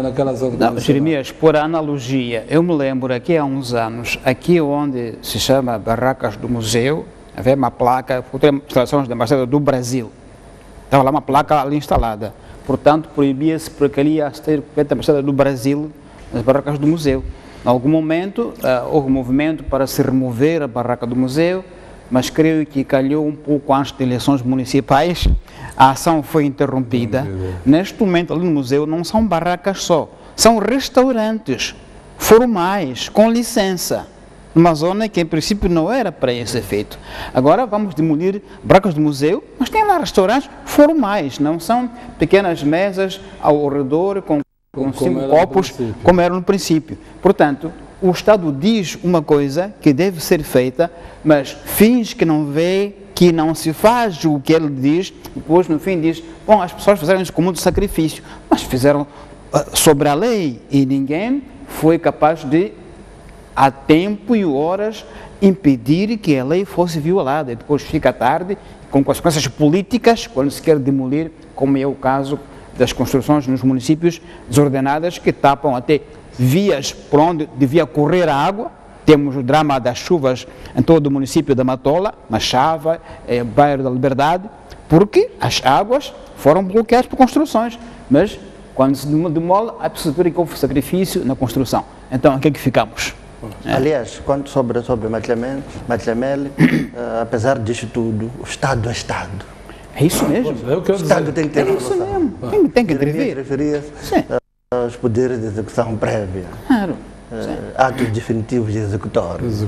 naquela zona. Não, Jeremias, por analogia, eu me lembro aqui há uns anos, aqui onde se chama Barracas do Museu, havia uma placa, instalações da Embaixada do Brasil. Estava lá uma placa ali instalada. Portanto, proibia-se porque ali ia ter a Embaixada do Brasil nas Barracas do Museu. Em algum momento, houve um movimento para se remover a Barraca do Museu, mas creio que calhou um pouco antes de eleições municipais, a ação foi interrompida. Neste momento, ali no museu, não são barracas só, são restaurantes formais, com licença, numa zona que, em princípio, não era para esse efeito. Agora vamos demolir barracas do museu, mas tem lá restaurantes formais, não são pequenas mesas ao redor com com 5 copos, como era no princípio. Portanto, o Estado diz uma coisa que deve ser feita, mas finge que não vê, que não se faz o que ele diz, depois no fim diz, bom, as pessoas fizeram isso com muito sacrifício, mas fizeram sobre a lei e ninguém foi capaz de, a tempo e horas, impedir que a lei fosse violada. E depois fica tarde, com consequências políticas, quando se quer demolir, como é o caso das construções nos municípios desordenadas, que tapam até vias por onde devia correr a água. Temos o drama das chuvas em todo o município da Matola, Machava, bairro da Liberdade, porque as águas foram bloqueadas por construções, mas quando se demola, há perceber que houve sacrifício na construção. Então, o que é que ficamos? Aliás, quanto sobre Matlamele, apesar disto tudo, o Estado é Estado. É isso mesmo. O Estado tem que ter isso mesmo. Tem que intervir. Referia-se aos poderes de execução prévia. Claro. Atos definitivos de executórios.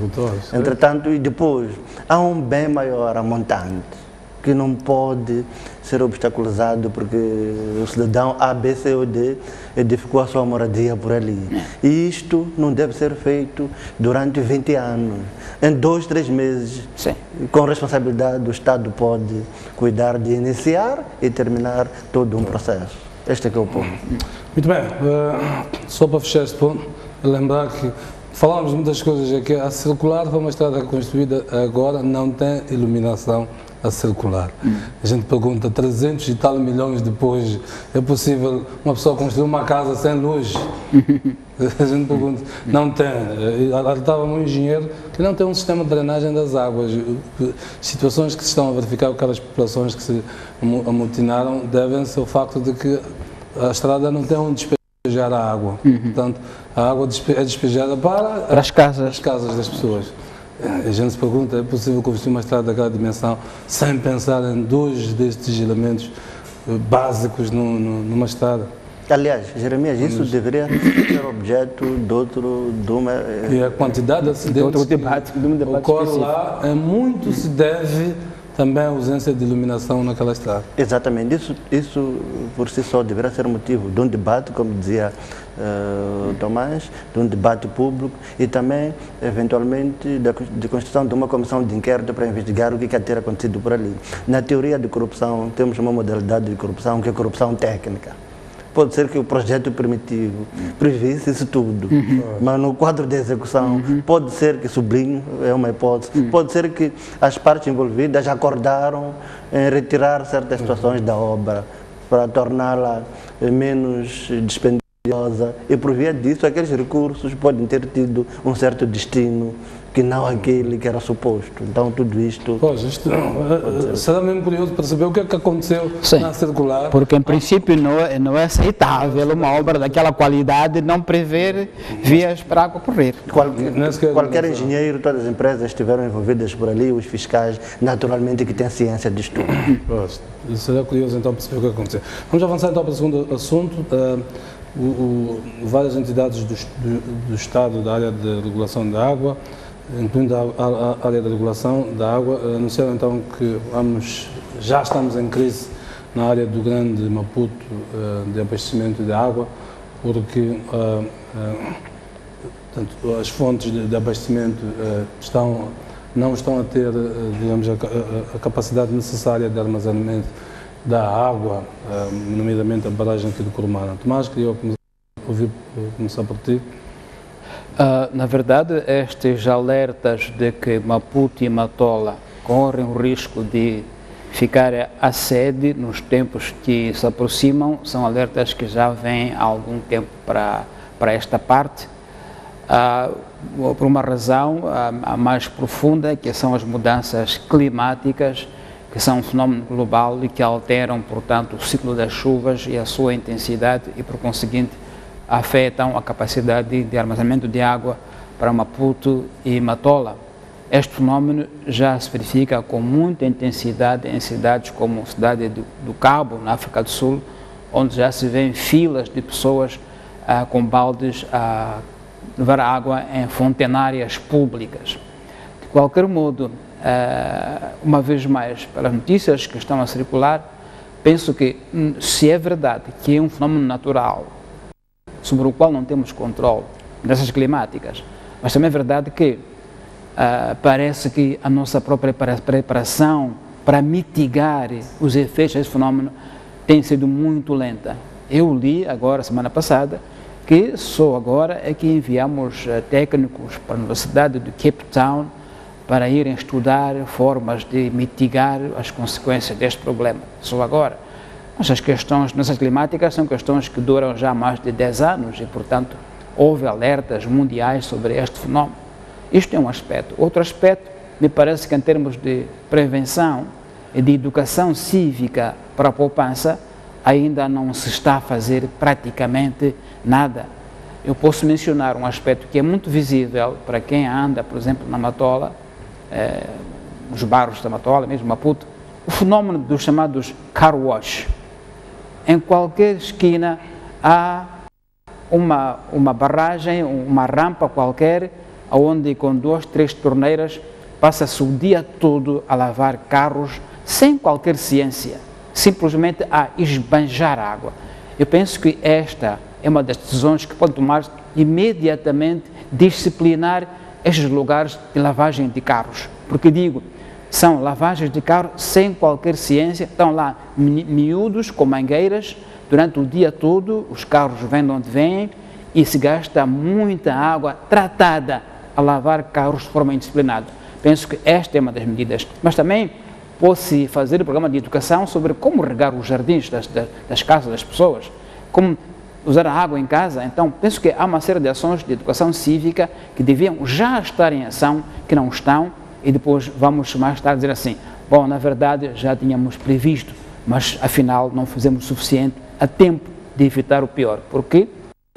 Entretanto, e depois, há um bem maior a montante, que não pode ser obstaculizado porque o cidadão A, B, C ou D edificou a sua moradia por ali. E isto não deve ser feito durante 20 anos. Em 2, 3 meses, com responsabilidade, o Estado pode cuidar de iniciar e terminar todo um processo. Este é que é o ponto. Muito bem, só para fechar este ponto, lembrar que falámos muitas coisas aqui. A circular foi uma estrada construída agora, não tem iluminação a circular. A gente pergunta, 300 e tal milhões depois, é possível uma pessoa construir uma casa sem luz? A gente pergunta, não tem. Estava um engenheiro que não tem um sistema de drenagem das águas. Situações que se estão a verificar com aquelas populações que se amotinaram devem-se ao facto de que a estrada não tem onde despejar a água. Portanto, a água é despejada para as casas das pessoas. A gente se pergunta, é possível construir uma estrada daquela dimensão sem pensar em 2 destes elementos básicos numa estrada? Aliás, Jeremias, isso deveria ser objeto de uma... E a quantidade de acidentes que ocorre lá muito se deve também à ausência de iluminação naquela estrada. Exatamente, isso por si só deverá ser motivo de um debate, como dizia Tomás, de um debate público e também, eventualmente, de constituição de uma comissão de inquérito para investigar o que quer ter acontecido por ali. Na teoria de corrupção, temos uma modalidade de corrupção que é corrupção técnica. Pode ser que o projeto primitivo previsse isso tudo, mas no quadro de execução pode ser que, sublinho, é uma hipótese, pode ser que as partes envolvidas acordaram em retirar certas situações da obra para torná-la menos dispendiosa e por via disso aqueles recursos podem ter tido um certo destino que não aquele que era suposto. Então tudo isto... Pois, será mesmo curioso para saber o que é que aconteceu na circular. Porque em princípio não é aceitável uma obra daquela qualidade não prever vias para a água correr. Qualquer engenheiro, todas as empresas estiveram envolvidas por ali, os fiscais, naturalmente que têm ciência disto tudo. Pois, será curioso então perceber o que aconteceu. Vamos avançar então para o segundo assunto. Várias entidades do Estado da área de regulação da água, incluindo a área da regulação da água, anunciaram então que já estamos em crise na área do Grande Maputo de abastecimento de água, porque portanto, as fontes de abastecimento não estão a ter, digamos, a capacidade necessária de armazenamento da água, nomeadamente a barragem aqui do Corumara. Tomás, queria começar por ti. Na verdade, estes alertas de que Maputo e Matola correm o risco de ficar à sede nos tempos que se aproximam são alertas que já vêm há algum tempo para esta parte, por uma razão a mais profunda, que são as mudanças climáticas, que são um fenómeno global e que alteram, portanto, o ciclo das chuvas e a sua intensidade e, por conseguinte, afetam a capacidade de armazenamento de água para Maputo e Matola. Este fenómeno já se verifica com muita intensidade em cidades como a cidade do Cabo, na África do Sul, onde já se vêem filas de pessoas com baldes a levar água em fontenárias públicas. De qualquer modo, uma vez mais, pelas notícias que estão a circular, penso que se é verdade que é um fenómeno natural, sobre o qual não temos controle, mudanças climáticas. Mas também é verdade que parece que a nossa própria preparação para mitigar os efeitos desse fenómeno tem sido muito lenta. Eu li agora, semana passada, que só agora é que enviamos técnicos para a Universidade de Cape Town para irem estudar formas de mitigar as consequências deste problema. Só agora. Mas as questões nessas climáticas são questões que duram já mais de 10 anos e, portanto, houve alertas mundiais sobre este fenómeno. Isto é um aspecto. Outro aspecto, me parece que em termos de prevenção e de educação cívica para a poupança, ainda não se está a fazer praticamente nada. Eu posso mencionar um aspecto que é muito visível para quem anda, por exemplo, na Matola, nos bairros da Matola, mesmo Maputo, o fenómeno dos chamados car wash. Em qualquer esquina há uma barragem, uma rampa qualquer, onde com 2, 3 torneiras passa-se o dia todo a lavar carros sem qualquer ciência, simplesmente a esbanjar água. Eu penso que esta é uma das decisões que pode tomar imediatamente, disciplinar estes lugares de lavagem de carros, porque digo, são lavagens de carro sem qualquer ciência, estão lá miúdos com mangueiras, durante o dia todo, os carros vêm de onde vêm e se gasta muita água tratada a lavar carros de forma indisciplinada. Penso que esta é uma das medidas, mas também pode-se fazer um programa de educação sobre como regar os jardins das casas das pessoas, como usar a água em casa. Então, penso que há uma série de ações de educação cívica que deviam já estar em ação, que não estão, e depois vamos mais tarde dizer assim, bom, na verdade já tínhamos previsto, mas afinal não fizemos o suficiente a tempo de evitar o pior, porque,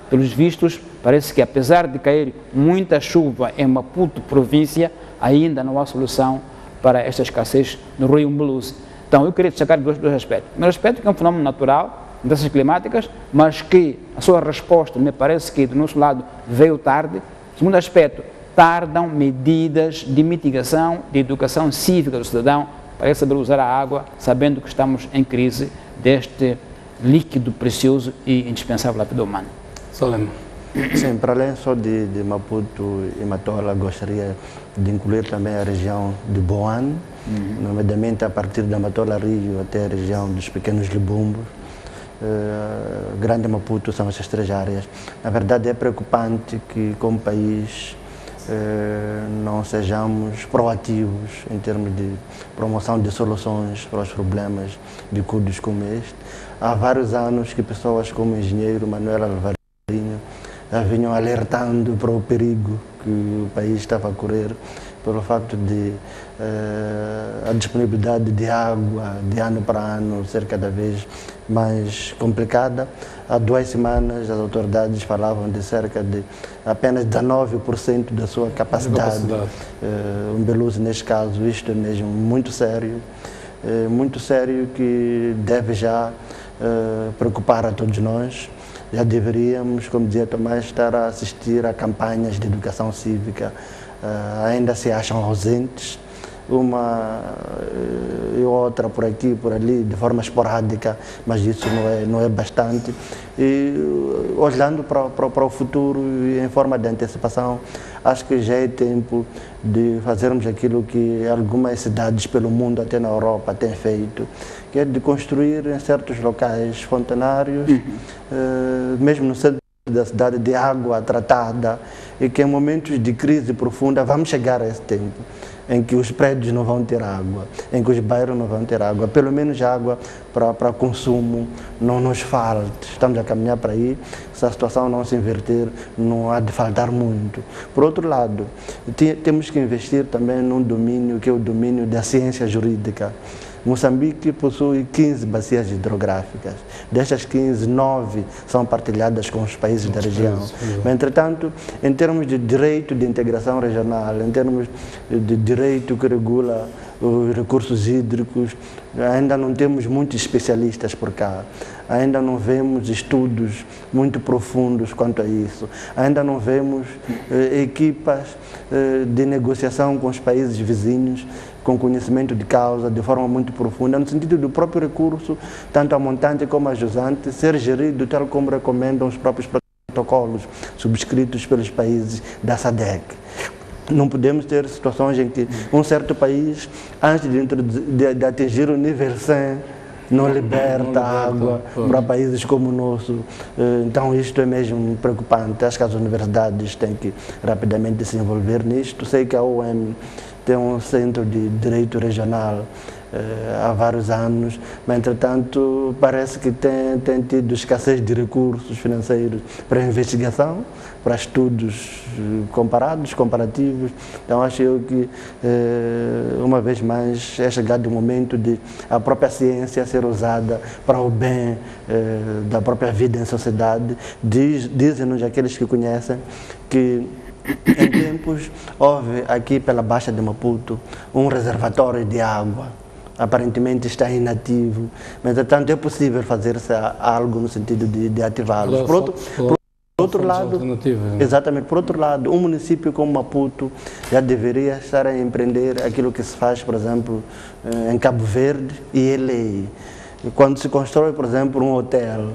pelos vistos, parece que apesar de cair muita chuva em Maputo, província, ainda não há solução para esta escassez no rio Umbeluze. Então, eu queria destacar dois aspectos. O primeiro aspecto é que é um fenómeno natural, mudanças climáticas, mas que a sua resposta, me parece que do nosso lado veio tarde. Segundo aspecto, tardam medidas de mitigação, de educação cívica do cidadão para saber usar a água, sabendo que estamos em crise deste líquido precioso e indispensável à vida humana. Salem. Sim, para além só de Maputo e Matola, gostaria de incluir também a região de Boane, nomeadamente a partir da Matola Rio até a região dos pequenos Libumbos. Grande Maputo são essas 3 áreas. Na verdade é preocupante que como país não sejamos proativos em termos de promoção de soluções para os problemas de cuidos como este. Há vários anos que pessoas como o engenheiro Manuel Alvarinho já vinham alertando para o perigo que o país estava a correr pelo facto de a disponibilidade de água de ano para ano ser cada vez mais complicada. Há 2 semanas as autoridades falavam de cerca de apenas 19% da sua capacidade. Umbeluze neste caso, isto é mesmo muito sério que deve já preocupar a todos nós. Já deveríamos, como dizia Tomás, estar a assistir a campanhas de educação cívica, ainda se acham ausentes, uma e outra por aqui, por ali, de forma esporádica, mas isso não é bastante. E olhando para o futuro e em forma de antecipação, acho que já é tempo de fazermos aquilo que algumas cidades pelo mundo, até na Europa, têm feito, que é de construir em certos locais fontanários, mesmo no centro da cidade, de água tratada, e que em momentos de crise profunda vamos chegar a esse tempo em que os prédios não vão ter água, em que os bairros não vão ter água, pelo menos água para consumo não nos falte. Estamos a caminhar para aí, se a situação não se inverter, não há de faltar muito. Por outro lado, temos que investir também num domínio que é o domínio da ciência jurídica. Moçambique possui 15 bacias hidrográficas. Destas 15, 9 são partilhadas com os países da região. Mas, entretanto, em termos de direito de integração regional, em termos de direito que regula os recursos hídricos, ainda não temos muitos especialistas por cá. Ainda não vemos estudos muito profundos quanto a isso. Ainda não vemos equipas de negociação com os países vizinhos com conhecimento de causa de forma muito profunda, no sentido do próprio recurso, tanto a montante como a jusante, ser gerido tal como recomendam os próprios protocolos subscritos pelos países da SADC. Não podemos ter situações em que um certo país, antes de atingir o nível 100, não liberta água para países como o nosso. Então isto é mesmo preocupante. Acho que as universidades têm que rapidamente se envolver nisto. Sei que a UEM tem um centro de direito regional há vários anos, mas entretanto parece que tem tido escassez de recursos financeiros para investigação, para estudos comparativos. Então acho eu que uma vez mais é chegado o momento de a própria ciência ser usada para o bem da própria vida em sociedade. Dizem-nos aqueles que conhecem que em tempos houve aqui pela Baixa de Maputo um reservatório de água. Aparentemente está inativo, mas entretanto é possível fazer-se algo no sentido de ativá-los. Por outro lado, exatamente, por outro lado, um município como Maputo já deveria estar a empreender aquilo que se faz, por exemplo, em Cabo Verde e LA. Quando se constrói, por exemplo, um hotel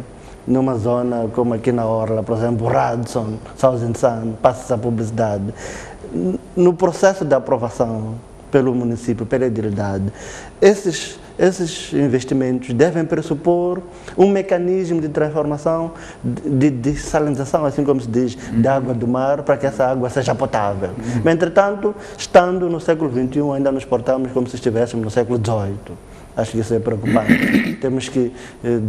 numa zona como aqui na Orla, por exemplo, Radisson, Thousand Sun, passa essa publicidade. No processo de aprovação pelo município, pela entidade, esses investimentos devem pressupor um mecanismo de transformação, de dessalinização, assim como se diz, da água do mar, para que essa água seja potável. Mas, entretanto, estando no século XXI, ainda nos portamos como se estivéssemos no século XVIII. Acho que isso é preocupante. Temos que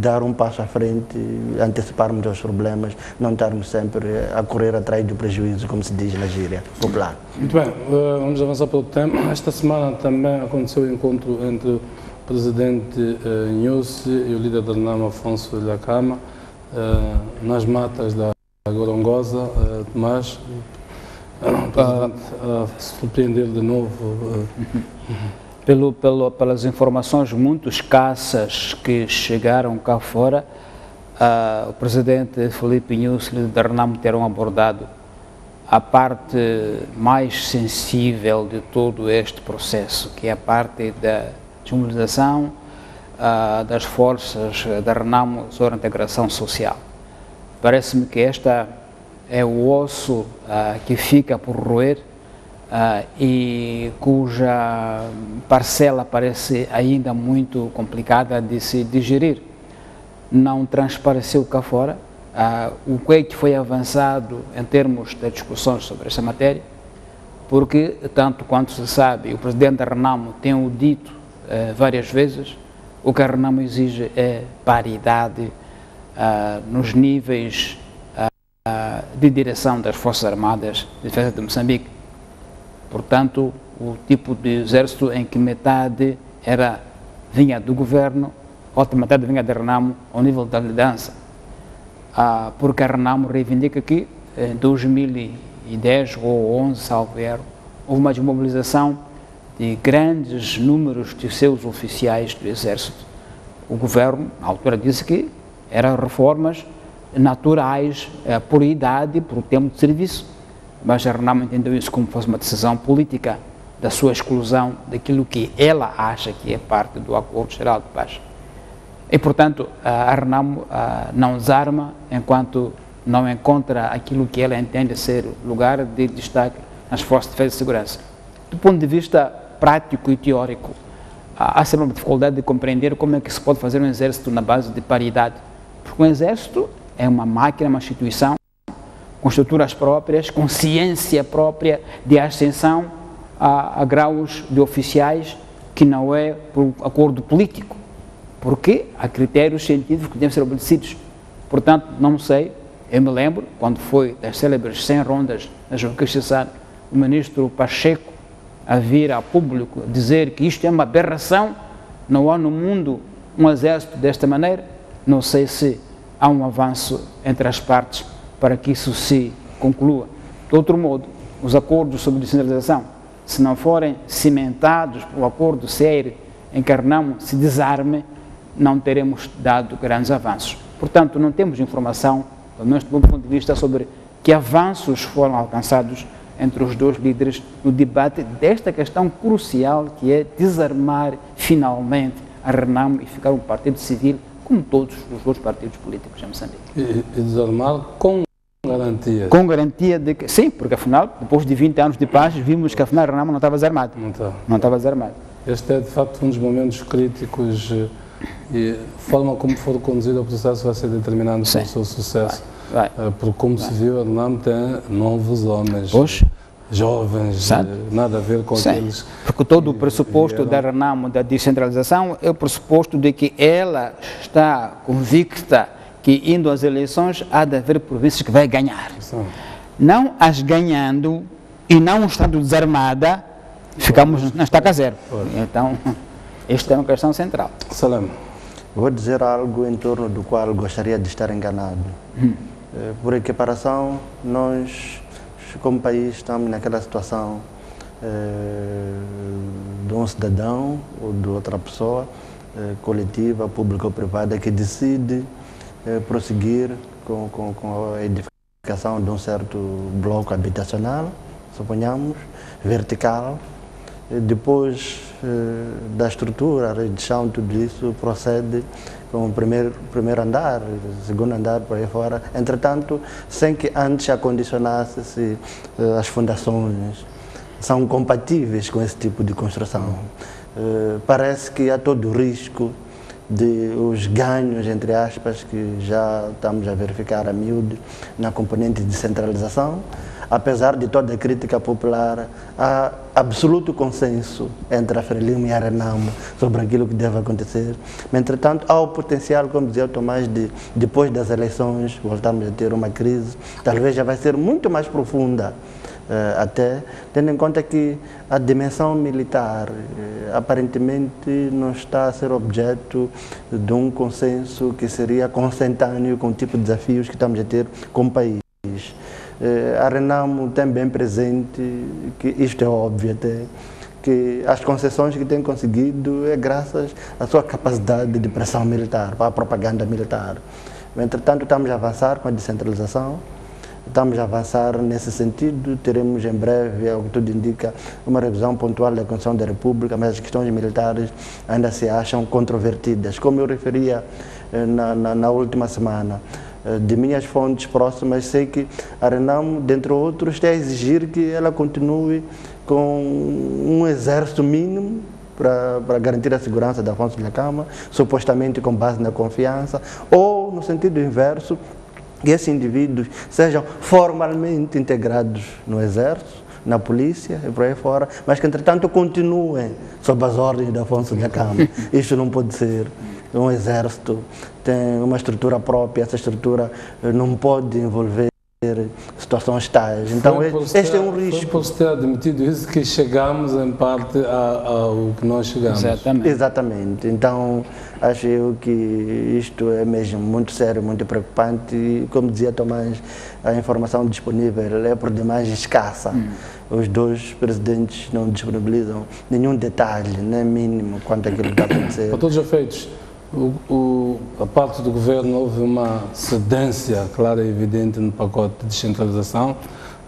dar um passo à frente, anteciparmos os problemas, não estarmos sempre a correr atrás do prejuízo, como se diz na gíria popular. Muito bem, vamos avançar pelo tema. Esta semana também aconteceu o encontro entre o presidente Nyusi e o líder da RENAMO, Afonso Dhlakama, nas matas da Gorongosa, mas o presidente surpreender de novo. Pelas informações muito escassas que chegaram cá fora, o presidente Filipe Nyusi e o líder da RENAMO terão abordado a parte mais sensível de todo este processo, que é a parte da desmobilização das forças da RENAMO sobre a integração social. Parece-me que esta é o osso que fica por roer e cuja parcela parece ainda muito complicada de se digerir. Não transpareceu cá fora o que foi avançado em termos de discussões sobre esta matéria, porque, tanto quanto se sabe, o presidente da RENAMO tem o dito várias vezes, o que a RENAMO exige é paridade nos níveis de direção das Forças Armadas de Defesa de Moçambique. Portanto, o tipo de exército em que metade vinha do governo, outra metade vinha da RENAMO ao nível da liderança. Porque a RENAMO reivindica que em 2010 ou 11, salvo erro, houve uma desmobilização de grandes números de seus oficiais do exército. O governo, na altura, disse que eram reformas naturais por idade, por tempo de serviço. Mas a RENAMO entendeu isso como fosse uma decisão política da sua exclusão daquilo que ela acha que é parte do Acordo Geral de Paz. E, portanto, a RENAMO não desarma enquanto não encontra aquilo que ela entende ser lugar de destaque nas Forças de Defesa e Segurança. Do ponto de vista prático e teórico, há sempre uma dificuldade de compreender como é que se pode fazer um exército na base de paridade. Porque um exército é uma máquina, uma instituição, com estruturas próprias, com ciência própria de ascensão a graus de oficiais que não é por acordo político, porque há critérios científicos que devem ser obedecidos. Portanto, não sei, eu me lembro, quando foi das célebres 100 rondas na Justiça, o ministro Pacheco a vir a público dizer que isto é uma aberração, não há no mundo um exército desta maneira. Não sei se há um avanço entre as partes para que isso se conclua. De outro modo, os acordos sobre descentralização, se não forem cimentados pelo acordo sério em que a RENAMO se desarme, não teremos dado grandes avanços. Portanto, não temos informação, pelo menos do meu ponto de vista, sobre que avanços foram alcançados entre os dois líderes no debate desta questão crucial, que é desarmar finalmente a RENAMO e ficar um partido civil como todos os outros partidos políticos em Moçambique. E desarmar com garantias. Com garantia de que, sim, porque afinal, depois de 20 anos de paz, vimos que afinal Renamo não estava desarmado. Não estava desarmado. Este é de facto um dos momentos críticos e a forma como for conduzido o processo vai ser determinante para o seu sucesso. Porque como se viu, a Renamo tem novos homens. Jovens, nada a ver com aqueles... Porque todo o pressuposto da Renamo, da descentralização, é o pressuposto de que ela está convicta que indo às eleições há de haver províncias que vai ganhar. Não as ganhando e não estando desarmada, ficamos na estaca zero. Então, esta é uma questão central. Salem. Vou dizer algo em torno do qual gostaria de estar enganado. Por equiparação, nós, como país, estamos naquela situação de um cidadão ou de outra pessoa, coletiva, pública ou privada, que decide prosseguir com a edificação de um certo bloco habitacional, suponhamos, vertical. Depois da estrutura, a redição, tudo isso procede com o primeiro andar, segundo andar, por aí fora. Entretanto, sem que antes acondicionasse se as fundações são compatíveis com esse tipo de construção. Parece que há todo o risco de os ganhos, entre aspas, que já estamos a verificar a miúde na componente de centralização. Apesar de toda a crítica popular, há absoluto consenso entre a Frelimo e a Renamo sobre aquilo que deve acontecer. Mas, entretanto, há o potencial, como dizia o Tomás, de depois das eleições voltarmos a ter uma crise, talvez já vai ser muito mais profunda, até tendo em conta que a dimensão militar aparentemente não está a ser objeto de um consenso que seria consentâneo com o tipo de desafios que estamos a ter como país. A Renamo tem bem presente, que isto é óbvio até, que as concessões que tem conseguido é graças à sua capacidade de pressão militar, à propaganda militar. Entretanto, estamos a avançar com a descentralização, estamos a avançar nesse sentido, teremos em breve, ao que tudo indica, uma revisão pontual da Constituição da República, mas as questões militares ainda se acham controvertidas. Como eu referia na última semana, de minhas fontes próximas, sei que a Renamo, dentre outros, está a exigir que ela continue com um exército mínimo para garantir a segurança da Afonso Dhlakama, supostamente com base na confiança, ou, no sentido inverso, que esses indivíduos sejam formalmente integrados no exército, na polícia e por aí fora, mas que, entretanto, continuem sob as ordens da Afonso Dhlakama. Isto não pode ser. Um exército tem uma estrutura própria, essa estrutura não pode envolver situações tais. Então, este é um risco. Foi por se ter admitido isso que chegamos, em parte, ao que nós chegamos. Exatamente. Então, acho eu que isto é mesmo muito sério, muito preocupante e, como dizia Tomás, a informação disponível é por demais escassa. Os dois presidentes não disponibilizam nenhum detalhe, nem mínimo, quanto àquilo que está a acontecer. Para todos os efeitos, a parte do governo houve uma cedência clara e evidente no pacote de descentralização.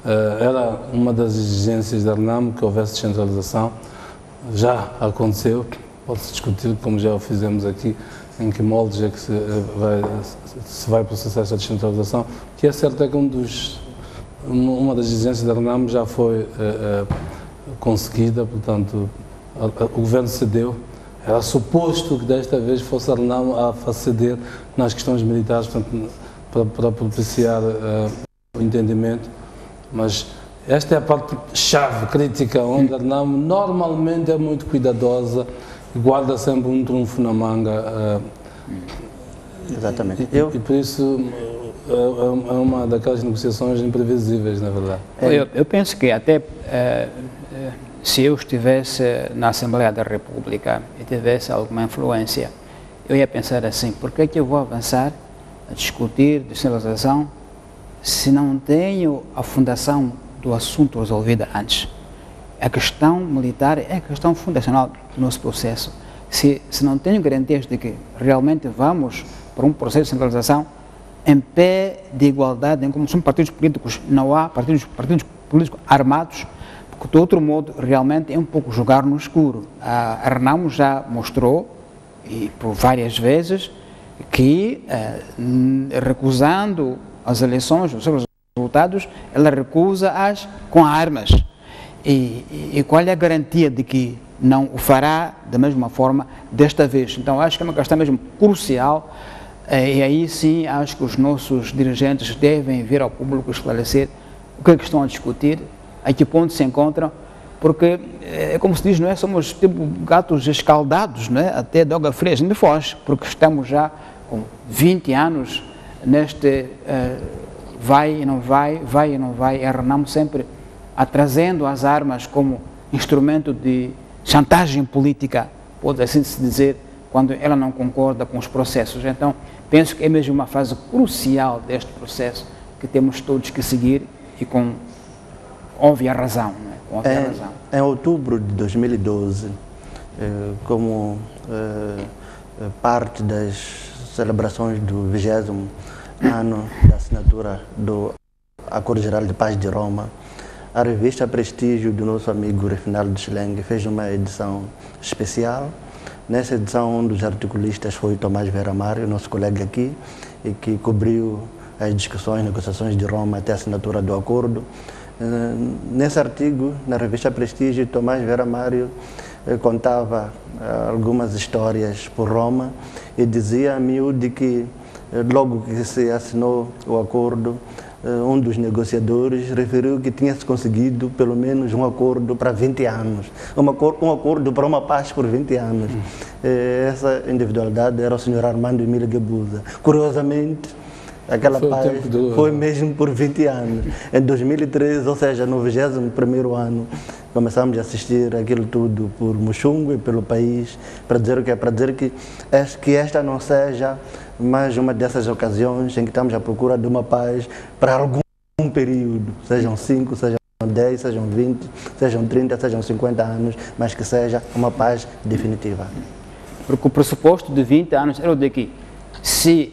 Era uma das exigências da Renamo que houvesse descentralização. Já aconteceu, pode-se discutir, como já o fizemos aqui, em que moldes é que se vai processar essa descentralização. O que é certo é que uma das exigências da Renamo já foi conseguida, portanto, o governo cedeu. Era suposto que desta vez fosse a Renamo a ceder nas questões militares, portanto, para propiciar o entendimento, mas esta é a parte chave, crítica, onde a Renamo normalmente é muito cuidadosa e guarda sempre um trunfo na manga. Exatamente. E por isso é uma daquelas negociações imprevisíveis, na verdade. Eu penso que até se eu estivesse na Assembleia da República e tivesse alguma influência, eu ia pensar assim, por que é que eu vou avançar a discutir descentralização se não tenho a fundação do assunto resolvida antes? A questão militar é a questão fundacional do nosso processo. Se não tenho garantias de que realmente vamos para um processo de centralização em pé de igualdade, em como são partidos políticos, não há partidos políticos armados, porque de outro modo realmente é um pouco jogar no escuro. A Renamo já mostrou, e por várias vezes, que recusando as eleições, os seus resultados, ela recusa-as com armas. E qual é a garantia de que não o fará da mesma forma desta vez? Então acho que é uma questão mesmo crucial, e aí sim acho que os nossos dirigentes devem vir ao público esclarecer o que é que estão a discutir, a que ponto se encontram, porque é como se diz, não é? Somos tipo gatos escaldados, não é? Até de água fria, a gente foge, porque estamos já com 20 anos neste vai e não vai, vai e não vai, e arranhamos sempre trazendo as armas como instrumento de chantagem política, pode assim se dizer, quando ela não concorda com os processos. Então, penso que é mesmo uma fase crucial deste processo que temos todos que seguir e com óbvia razão. Não é? Com óbvia razão. Em outubro de 2012, como parte das celebrações do 20º ano da assinatura do Acordo Geral de Paz de Roma, a revista Prestígio do nosso amigo Refinaldo Schlenk fez uma edição especial. Nessa edição, um dos articulistas foi Tomás Vera Mário, nosso colega aqui, e que cobriu as discussões, negociações de Roma até a assinatura do acordo. Nesse artigo, na revista Prestígio, Tomás Vera Mário contava algumas histórias por Roma e dizia a miúdo que logo que se assinou o acordo, um dos negociadores referiu que tinha-se conseguido pelo menos um acordo para 20 anos, um acordo para uma paz por 20 anos. Essa individualidade era o senhor Armando Emílio Guebuza. Curiosamente, aquela paz foi mesmo por 20 anos. Em 2013, ou seja, no 21º ano, começamos a assistir aquilo tudo por Muxungu e pelo país, para dizer o quê? Para dizer que esta não seja mais uma dessas ocasiões em que estamos à procura de uma paz para algum período, sejam 5, sejam 10, sejam 20, sejam 30, sejam 50 anos, mas que seja uma paz definitiva. Porque o pressuposto de 20 anos era o de que, se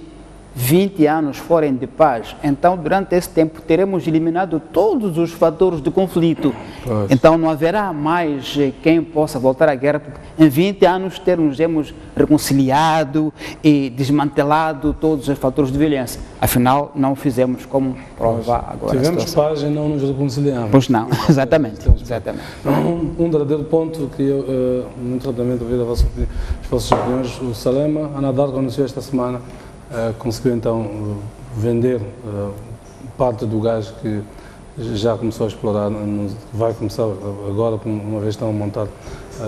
20 anos forem de paz, então durante esse tempo teremos eliminado todos os fatores de conflito. Pois. Então não haverá mais quem possa voltar à guerra, porque em 20 anos teremos reconciliado e desmantelado todos os fatores de violência. Afinal, não o fizemos, como prova agora. Tivemos paz e não nos reconciliamos. Pois não, exatamente. Um verdadeiro ponto que eu, muito rapidamente, ouvir as vossas opiniões, o Salema, a Anadarko anunciou esta semana, conseguiu então vender parte do gás que já começou a explorar, vai começar agora, uma vez estão a montar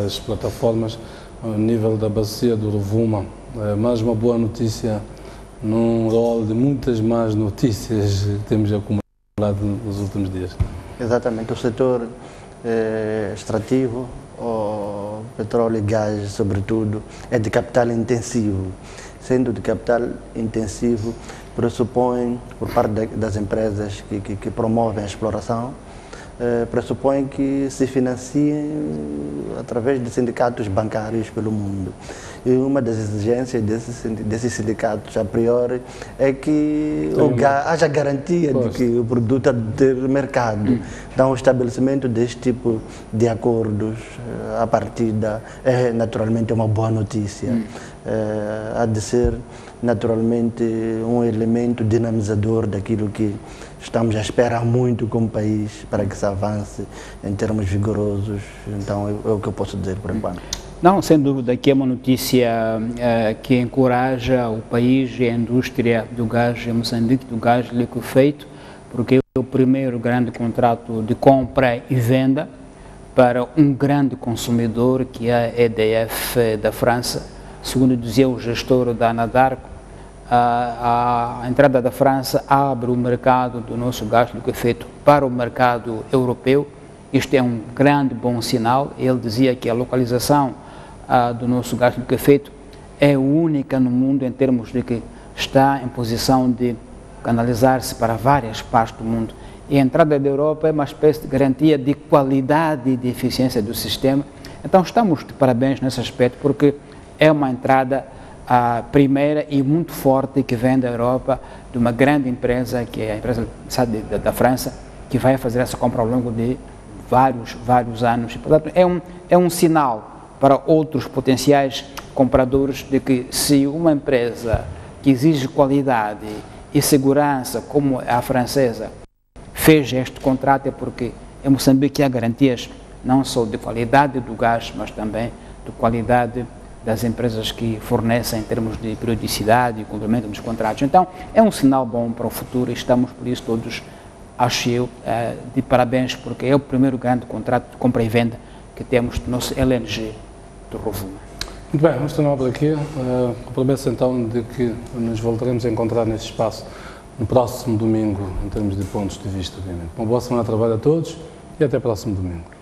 as plataformas, ao nível da bacia do Rovuma. Mais uma boa notícia num rol de muitas más notícias que temos acumulado nos últimos dias. Exatamente, o setor extrativo, o petróleo e gás, sobretudo, é de capital intensivo. Sendo de capital intensivo, pressupõe, por parte das empresas que promovem a exploração, pressupõe que se financiem através de sindicatos bancários pelo mundo. E uma das exigências desses sindicatos, a priori, é que haja garantia de que o produto há de ter mercado. Então, o estabelecimento deste tipo de acordos, à partida, é naturalmente uma boa notícia. Há de ser naturalmente um elemento dinamizador daquilo que estamos a esperar muito como país para que se avance em termos vigorosos. Então é o que eu posso dizer por enquanto. Não, sem dúvida que é uma notícia que encoraja o país e a indústria do gás em Moçambique, do gás liquefeito, porque é o primeiro grande contrato de compra e venda para um grande consumidor, que é a EDF da França. Segundo dizia o gestor da Anadarko, a entrada da França abre o mercado do nosso gás liquefeito para o mercado europeu. Isto é um grande bom sinal. Ele dizia que a localização do nosso gás liquefeito é única no mundo em termos de que está em posição de canalizar-se para várias partes do mundo. E a entrada da Europa é uma espécie de garantia de qualidade e de eficiência do sistema. Então estamos de parabéns nesse aspecto, porque é uma entrada primeira e muito forte que vem da Europa, de uma grande empresa, que é a empresa da França, que vai fazer essa compra ao longo de vários anos. E, portanto, é um sinal para outros potenciais compradores de que, se uma empresa que exige qualidade e segurança, como a francesa, fez este contrato é porque em Moçambique há garantias não só de qualidade do gás, mas também de qualidade das empresas que fornecem em termos de periodicidade e cumprimento dos contratos. Então, é um sinal bom para o futuro e estamos, por isso, todos, acho eu, de parabéns, porque é o primeiro grande contrato de compra e venda que temos do nosso LNG do Rovuma. Muito bem, vamos terminar por aqui. Promessa então de que nos voltaremos a encontrar neste espaço no próximo domingo, em termos de pontos de vista, obviamente. Uma boa semana de trabalho a todos e até próximo domingo.